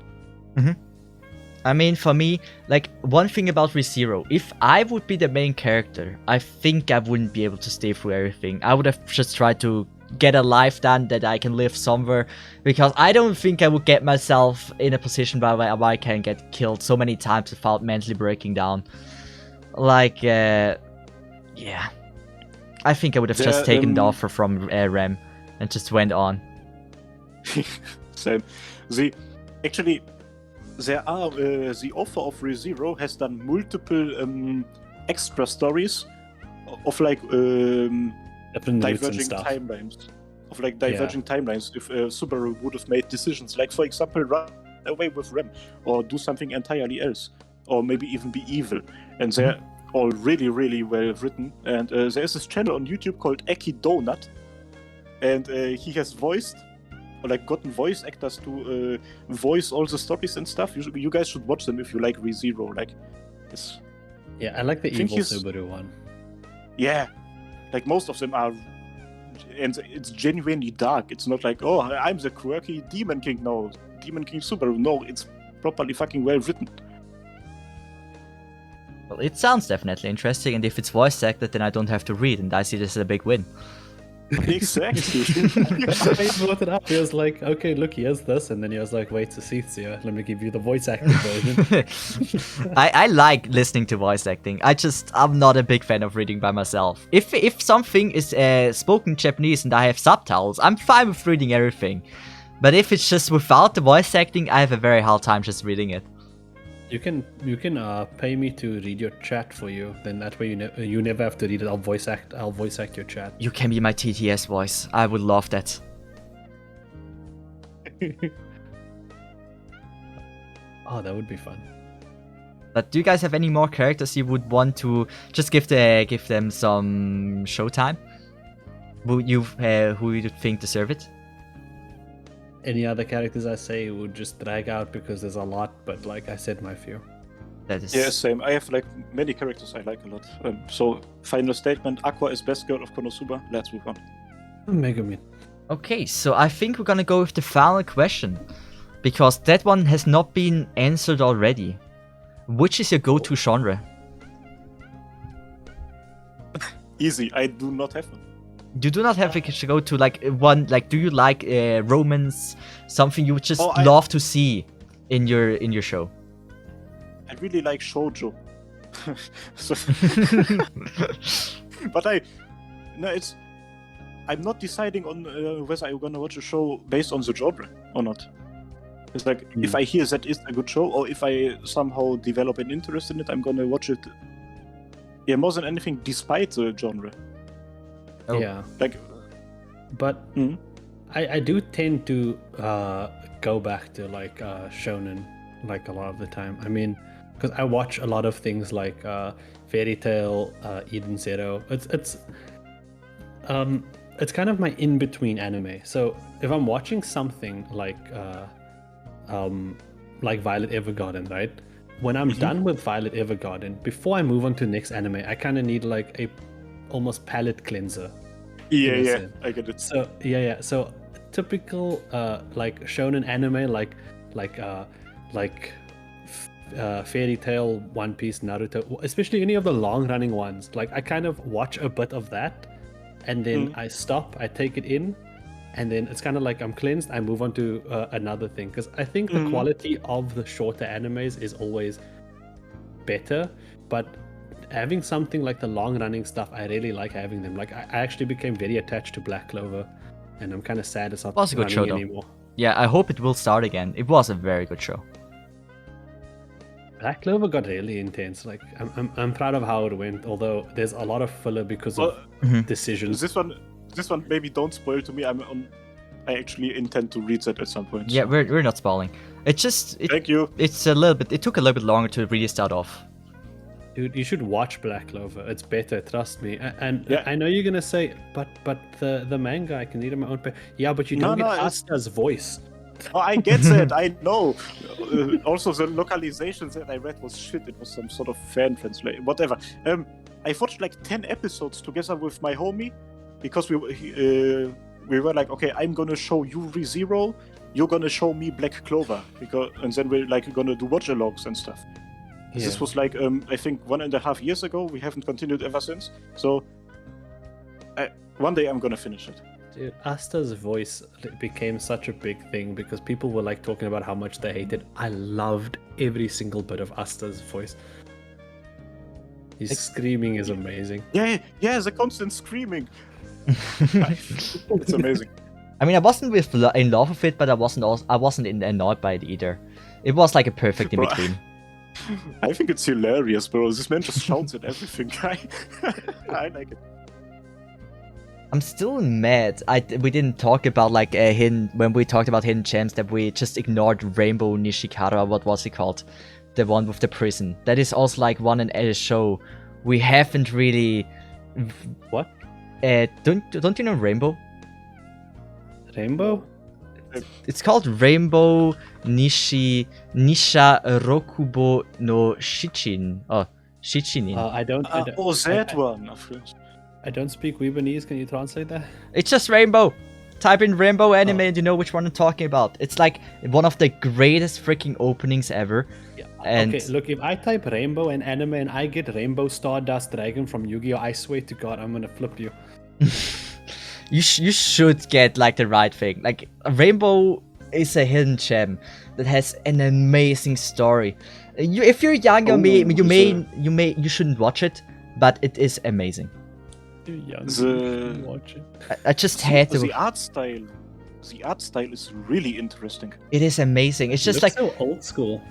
I mean, for me, like, one thing about ReZero, if I would be the main character, I think I wouldn't be able to stay through everything. I would have just tried to get a life done that I can live somewhere, because I don't think I would get myself in a position where I can get killed so many times without mentally breaking down. Like, yeah. I think I would have just taken the offer from Rem and just went on. Same. Actually, there are the author of ReZero has done multiple extra stories of like diverging timelines. If Subaru would have made decisions, like for example, run away with Rem, or do something entirely else, or maybe even be evil. And they're all really, really well written. And there's this channel on YouTube called Eki Donut, and he has voiced, or like gotten voice actors to voice all the stories and stuff. You guys should watch them if you like ReZero. Like, it's... Yeah, I like the evil Subaru one. Yeah, like most of them are, and it's genuinely dark. It's not like, oh, I'm the quirky Demon King. No, Demon King Subaru. No, it's properly fucking well written. Well, it sounds definitely interesting, and if it's voice acted, then I don't have to read, and I see this as a big win. Exactly. I brought it up. He was like, okay, look, here's this. And then he was like, wait, Cecil, let me give you the voice acting version. I like listening to voice acting. I'm not a big fan of reading by myself. If something is spoken Japanese and I have subtitles, I'm fine with reading everything. But if it's just without the voice acting, I have a very hard time just reading it. You can pay me to read your chat for you. Then that way you never have to read it. I'll voice act your chat. You can be my TTS voice. I would love that. Oh, that would be fun. But do you guys have any more characters you would want to just give them some showtime? Who you think deserve it? Any other characters I say would just drag out because there's a lot, but like I said, my few. That is... Yeah, same. I have like many characters I like a lot. So, final statement: Aqua is best girl of Konosuba. Let's move on. Megumin. Okay, so I think we're gonna go with the final question, because that one has not been answered already. Which is your go-to genre? Easy. I do not have one. You do not have to go to like one, like, do you like romance, something you would just love to see in your show? I really like shoujo. But I'm not deciding on whether I'm gonna watch a show based on the genre or not. It's like, if I hear that is a good show, or if I somehow develop an interest in it, I'm gonna watch it. Yeah, more than anything, despite the genre. Oh. Yeah. Like, but I do tend to go back to like shonen like a lot of the time. I mean, because I watch a lot of things like Fairy Tail, Eden Zero. It's kind of my in between anime. So if I'm watching something like Violet Evergarden, right? When I'm done with Violet Evergarden, before I move on to the next anime, I kind of need like a almost palate cleanser. Yeah, I get it. So yeah. So typical like shonen anime, like Fairy Tail, One Piece, Naruto, especially any of the long running ones. Like I kind of watch a bit of that, and then I stop, I take it in, and then it's kind of like I'm cleansed. I move on to another thing, because I think the quality of the shorter animes is always better, but having something like the long-running stuff, I really like having them. Like I actually became very attached to Black Clover, and I'm kind of sad it's not was a good show, anymore. Yeah, I hope it will start again. It was a very good show. Black Clover got really intense. Like I'm proud of how it went, although there's a lot of filler because of decisions. This one maybe don't spoil to me. I actually intend to read that at some point. Yeah, we're not spoiling. Thank you. It took a little bit longer to really start off. Dude, you should watch Black Clover. It's better, trust me. And yeah. I know you're gonna say, but the manga, I can read it on my own page. Yeah, but you don't get Asuka's voice. Oh, I get that. I know. Also, the localization that I read was shit. It was some sort of fan translation, whatever. I watched like 10 episodes together with my homie because we were like, okay, I'm gonna show you ReZero, you're gonna show me Black Clover, and then we're like gonna do watch-alongs and stuff. Yeah. This was like I think 1.5 years ago. We haven't continued ever since. So one day I'm gonna finish it. Dude, Asta's voice became such a big thing because people were like talking about how much they hated. I loved every single bit of Asta's voice. His screaming is amazing. Yeah, the constant screaming. It's amazing. I mean, I wasn't in love with it, but I wasn't annoyed by it either. It was like a perfect in Bro, between. I think it's hilarious, bro. This man just shouts at everything. I like it. I'm still mad. We didn't talk about like when we talked about hidden gems that we just ignored Rainbow Nishikara. What was it called? The one with the prison. That is also like one in a show. We haven't really. What? Don't you know Rainbow? Rainbow? It's called Rainbow Nisha Rokubo no Shichin. Oh, Shichinin. I don't. That one, of course. I don't speak Weebanese. Can you translate that? It's just Rainbow. Type in Rainbow anime and you know which one I'm talking about. It's like one of the greatest freaking openings ever. Yeah. And okay, look, if I type Rainbow and anime and I get Rainbow Stardust Dragon from Yu-Gi-Oh, I swear to God, I'm gonna flip you. you should get like the right thing. Like Rainbow is a hidden gem that has an amazing story. If you're younger, you shouldn't watch it, but it is amazing. I just had to. The art style is really interesting. It is amazing. It's just looks like so old school.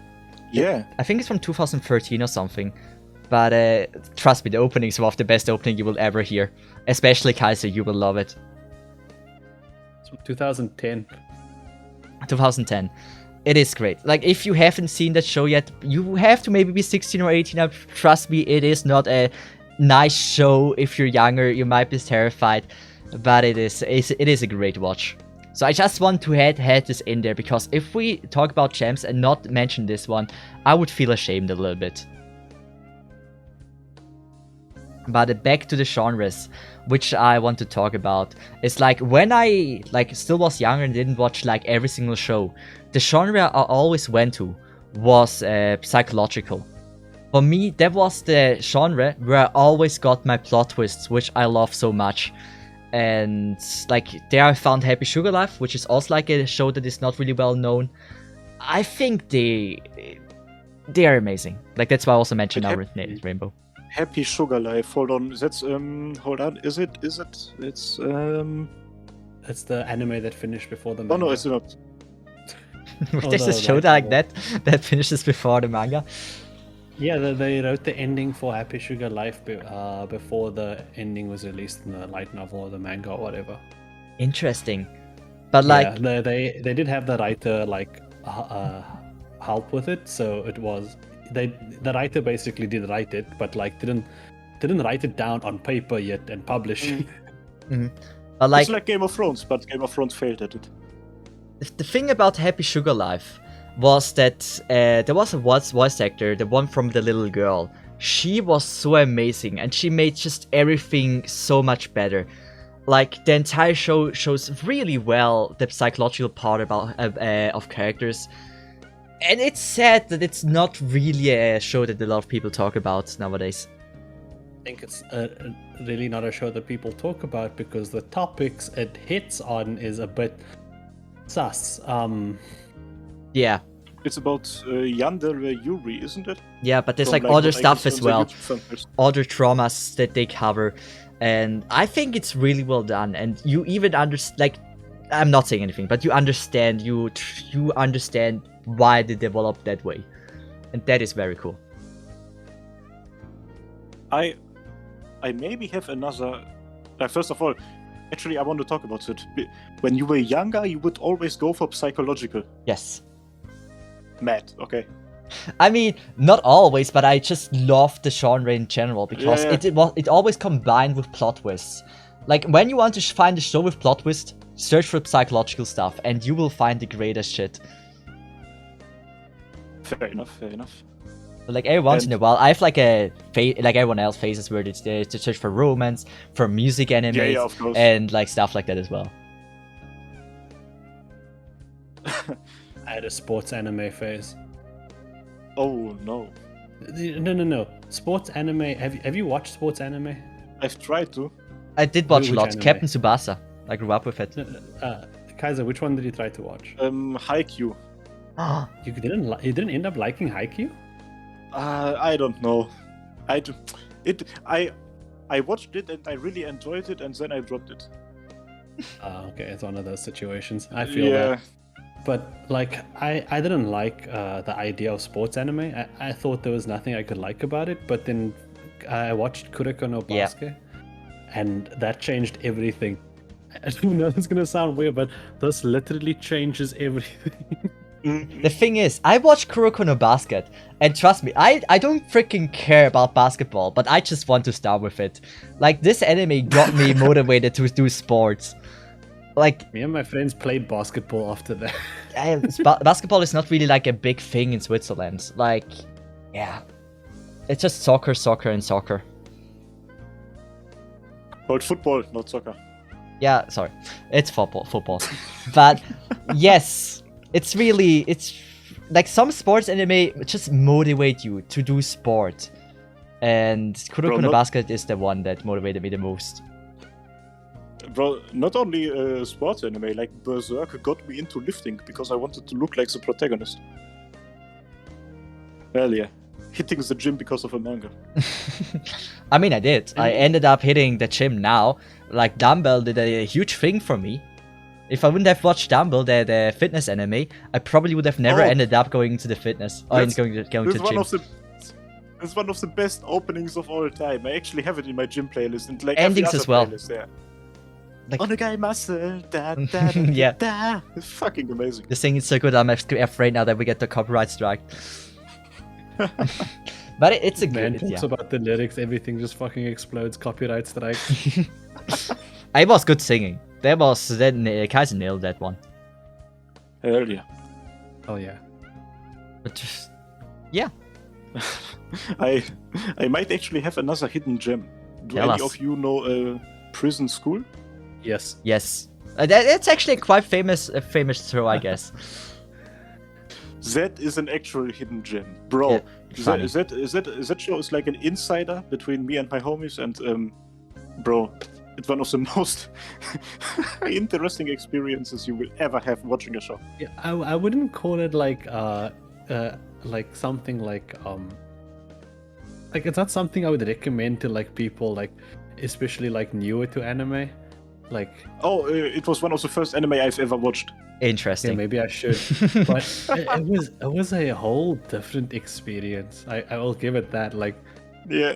Yeah. I think it's from 2013 or something. But trust me, the opening is one of the best opening you will ever hear. Especially Kaiser, you will love it. It's from 2010. 2010. It is great. Like, if you haven't seen that show yet, you have to maybe be 16 or 18. Trust me, it is not a nice show. If you're younger, you might be terrified. But it is a great watch. So I just want to had this in there, because if we talk about gems and not mention this one, I would feel ashamed a little bit. But back to the genres, which I want to talk about. It's like, when I still was younger and didn't watch like every single show, the genre I always went to was psychological. For me, that was the genre where I always got my plot twists, which I love so much. And like, there I found Happy Sugar Life, which is also like a show that is not really well known. I think they are amazing. Like, that's why I also mentioned our Rainbow. Happy Sugar Life. Hold on. That's hold on. Is it? It's That's the anime that finished before the manga. Oh no, it's not. There's a show like that finishes before the manga. Yeah, they wrote the ending for Happy Sugar Life before the ending was released in the light novel or the manga or whatever. Interesting. But like, yeah, they did have the writer help with it, so it was the writer basically did write it, but like didn't write it down on paper yet and publish. Mm-hmm. But like, it's like Game of Thrones, but Game of Thrones failed at it. The thing about Happy Sugar Life was that there was a voice actor, the one from the little girl. She was so amazing, and she made just everything so much better. Like, the entire show shows really well the psychological part of characters. And it's sad that it's not really a show that a lot of people talk about nowadays. I think it's really not a show that people talk about because the topics it hits on is a bit sus. Yeah. It's about Yandere Yuri, isn't it? Yeah, but there's From, like other stuff from as the well. YouTube Other traumas that they cover. And I think it's really well done. And you even understand, like, I'm not saying anything, but you understand, you understand why they developed that way. And that is very cool. I maybe have another. First of all, actually, I want to talk about it. When you were younger, you would always go for psychological. Yes. Mad, okay. I mean, not always, but I just love the genre in general because it always combined with plot twists. Like, when you want to find a show with plot twist, search for psychological stuff, and you will find the greatest shit. Fair enough. But, like, every once in a while, I have like a like everyone else phases where it's to search for romance, for music animes, of course. and like stuff like that as well. I had a sports anime phase. Oh no, No. Sports anime. Have you watched sports anime? I've tried to. I did watch Which lots. anime? Captain Tsubasa. I grew up with it. Kaiser, which one did you try to watch? Haikyuu. You didn't end up liking Haikyuu? I don't know. I watched it and I really enjoyed it, and then I dropped it. Okay, it's one of those situations. I feel that. But like, I didn't like the idea of sports anime. I thought there was nothing I could like about it. But then I watched Kuroko no Basuke, and that changed everything. I don't know, it's gonna sound weird, but this literally changes everything. The thing is, I watched Kuroko no Basket, and trust me, I don't freaking care about basketball, but I just want to start with it. Like, this anime got me motivated to do sports. Like, Me and my friends played basketball after that. basketball is not really like a big thing in Switzerland. Like, yeah, it's just soccer, and soccer. Called football, not soccer. Yeah, sorry, it's football. But yes, it's like some sports anime just motivate you to do sport, and Kuroko no Basket is the one that motivated me the most. Bro, not only sports anime, like Berserk got me into lifting because I wanted to look like the protagonist. Hell yeah. Hitting the gym because of a manga. I mean, I did. I ended up hitting the gym now. Like, Dumbbell did a huge thing for me. If I wouldn't have watched Dumbbell, the fitness anime, I probably would have never ended up going to the fitness. Or going to the gym. It's one of the best openings of all time. I actually have it in my gym playlist. And like endings as well. Like, Onegai muscle, yeah. It's fucking amazing. The thing is so good, I'm afraid now that we get the copyright strike. But it's a Man good. talks about the lyrics, everything just fucking explodes. Copyright strike. It was good singing. Kaiser nailed that one. Hell yeah. Oh yeah. But just, yeah. I might actually have another hidden gem. Do Tell any us. of you know Prison School? Yes. Yes. It's actually a quite famous show, I guess. That is an actual hidden gem, bro. Yeah, that show is like an insider between me and my homies, and bro, it's one of the most interesting experiences you will ever have watching a show. Yeah, I wouldn't call it like something like it's not something I would recommend to like people like especially like newer to anime. Like it was one of the first anime I've ever watched. Interesting. Yeah, maybe I should. But it was a whole different experience. I will give it that. Like, Yeah.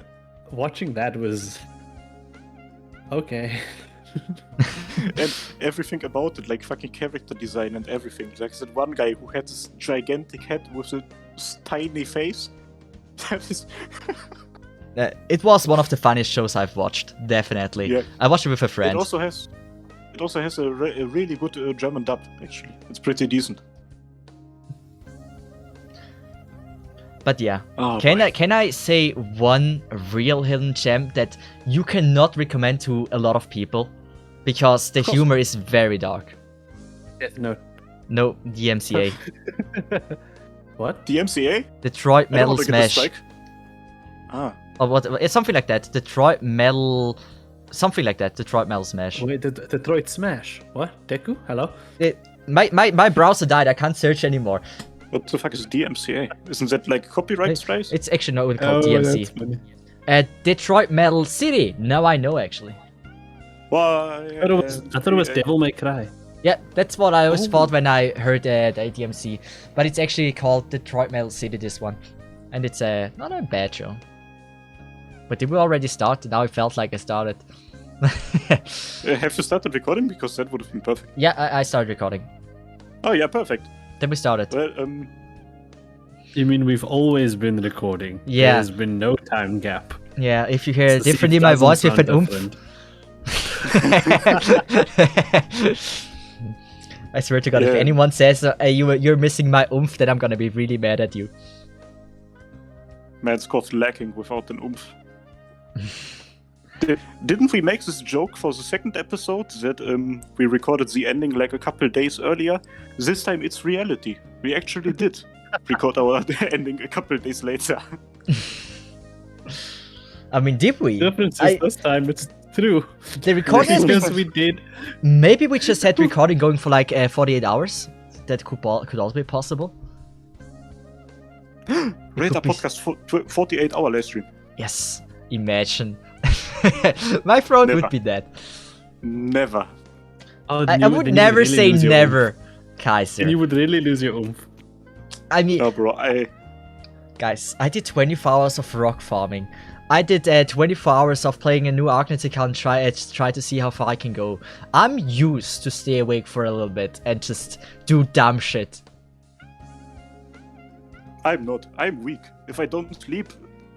watching that was okay. And everything about it, like fucking character design and everything. Like that one guy who had this gigantic head with a tiny face. That is. It was one of the funniest shows I've watched, definitely. Yeah. I watched it with a friend. It also has a really good German dub. Actually, it's pretty decent. But yeah, Oh, can I say one real hidden gem that you cannot recommend to a lot of people, because the humor is very dark. Death Note. No, DMCA. What? DMCA? Detroit I don't Metal want to get a Smash. strike. Ah. Or what? It's something like that. Detroit Metal, something like that. Detroit Metal Smash. Wait, Detroit Smash. What? Deku? Hello? My browser died. I can't search anymore. What the fuck is DMCA? Isn't that like copyright strikes? It's actually not called DMC. Detroit Metal City. Now I know actually. Why? I thought it was Devil May Cry. Yeah, that's what I always thought when I heard the DMC. But it's actually called Detroit Metal City, this one. And it's not a bad show. But did we already start? Now it felt like I started. Have you started recording? Because that would have been perfect. Yeah, I started recording. Oh yeah, perfect. Then we started. Well, You mean we've always been recording? Yeah. There's been no time gap. Yeah, if you hear So see, differently it my doesn't voice with an sound oomph. different. I swear to God, if anyone says you're missing my oomph, then I'm gonna be really mad at you. Man's caught lacking without an oomph. Didn't we make this joke for the second episode that we recorded the ending like a couple days earlier? This time it's reality. We actually did record our ending a couple days later. I mean, did we? The difference is this time it's true. The recording has Because been... we did. Maybe we just had recording going for like 48 hours. That could also be possible. Rate our podcast 48-hour live stream. Yes, imagine. My throat Never. would be dead. Never. Oh, I would never say never, Kaiser. And you would really lose your oomph. I mean, No, bro, guys, I did 24 hours of rock farming. I did 24 hours of playing a new Arknet account, try to see how far I can go. I'm used to stay awake for a little bit and just do dumb shit. I'm not. I'm weak. If I don't sleep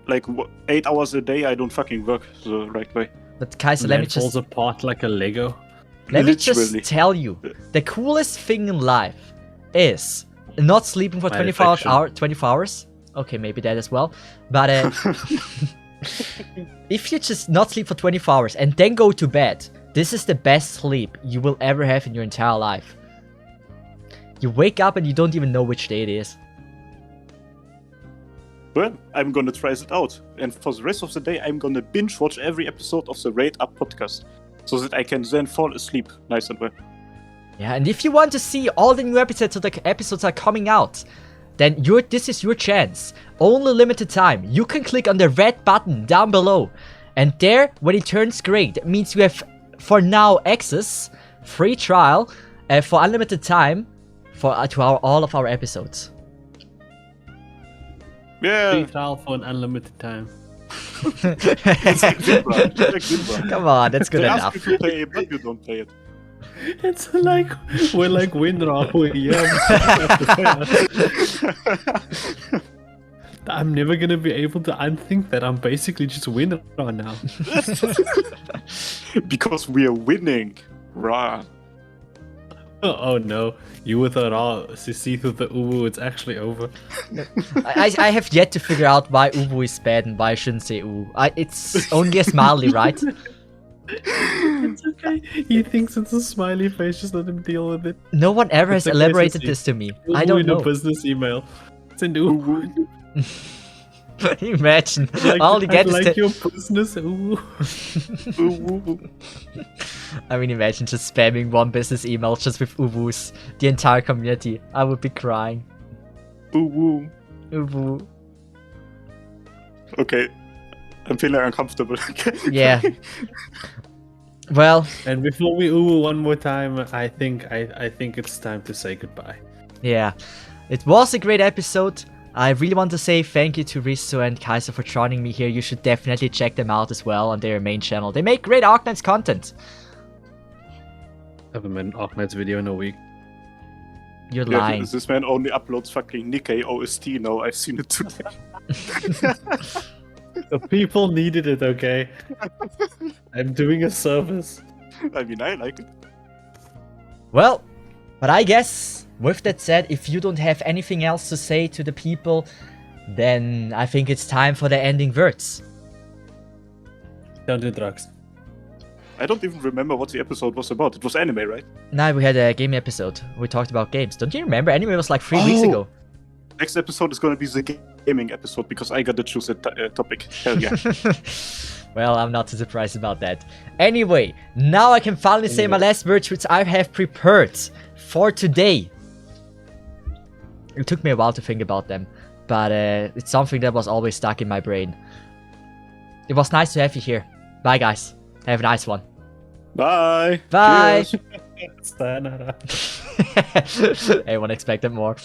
like 8 hours a day, I don't fucking work the right way. But Kaiser, let me It falls just apart like a Lego. Let me Literally. just tell you, the coolest thing in life is not sleeping for My 24 affection. hours. Okay, maybe that as well. But if you just not sleep for 24 hours and then go to bed, this is the best sleep you will ever have in your entire life. You wake up and you don't even know which day it is. Well, I'm gonna try it out. And for the rest of the day, I'm gonna binge watch every episode of the Rate Up podcast. So that I can then fall asleep nice and well. Yeah, and if you want to see all the new episodes so the episodes are coming out, then this is your chance. Only limited time. You can click on the red button down below. And there, when it turns gray, that means you have, for now, access, free trial, for unlimited time, to all of our episodes. Yeah. Free trial for an unlimited time. It's like Zimba. Come on, that's good They enough. ask you to play it, but you don't play it. It's like we're like Winra. Yeah. I'm never gonna be able to unthink that. I'm basically just Winra now. Because we are winning. Rah. Oh no, you with a raw see through the uwu. It's actually over. I have yet to figure out why Uwu is bad and why I shouldn't say Uwu. It's only a smiley, right? It's okay. He thinks it's a smiley face. Just let him deal with it. No one ever has It's okay, elaborated Sissy. this to me. Uwu I don't in know. a business email. It's an uwu. Imagine. Like, All you get is like your business uwu. I mean, imagine just spamming one business email just with Uwus. The entire community. I would be crying. Ooh. Uwu. Okay. I'm feeling uncomfortable. Yeah. Well, And before we uwu one more time, I think it's time to say goodbye. yeah. It was a great episode. I really want to say thank you to Risto and Kaiser for joining me here. You should definitely check them out as well on their main channel. They make great Arknights content. I haven't made an Arknights video in a week. You're Yeah, lying. this man only uploads fucking Nikkei OST now. I've seen it today. The people needed it, okay? I'm doing a service. I mean, I like it. Well, but I guess, with that said, if you don't have anything else to say to the people, then I think it's time for the ending words. Don't do drugs. I don't even remember what the episode was about. It was anime, right? Now we had a game episode. We talked about games. Don't you remember? Anime was like 3 weeks Oh. ago. Next episode is going to be the gaming episode because I got to choose a topic. Hell yeah. Well, I'm not too surprised about that. Anyway, now I can finally say my last words, which I have prepared for today. It took me a while to think about them, but it's something that was always stuck in my brain. It was nice to have you here. Bye, guys. Have a nice one. Bye. Bye. Cheers. Sayonara. Everyone expected more.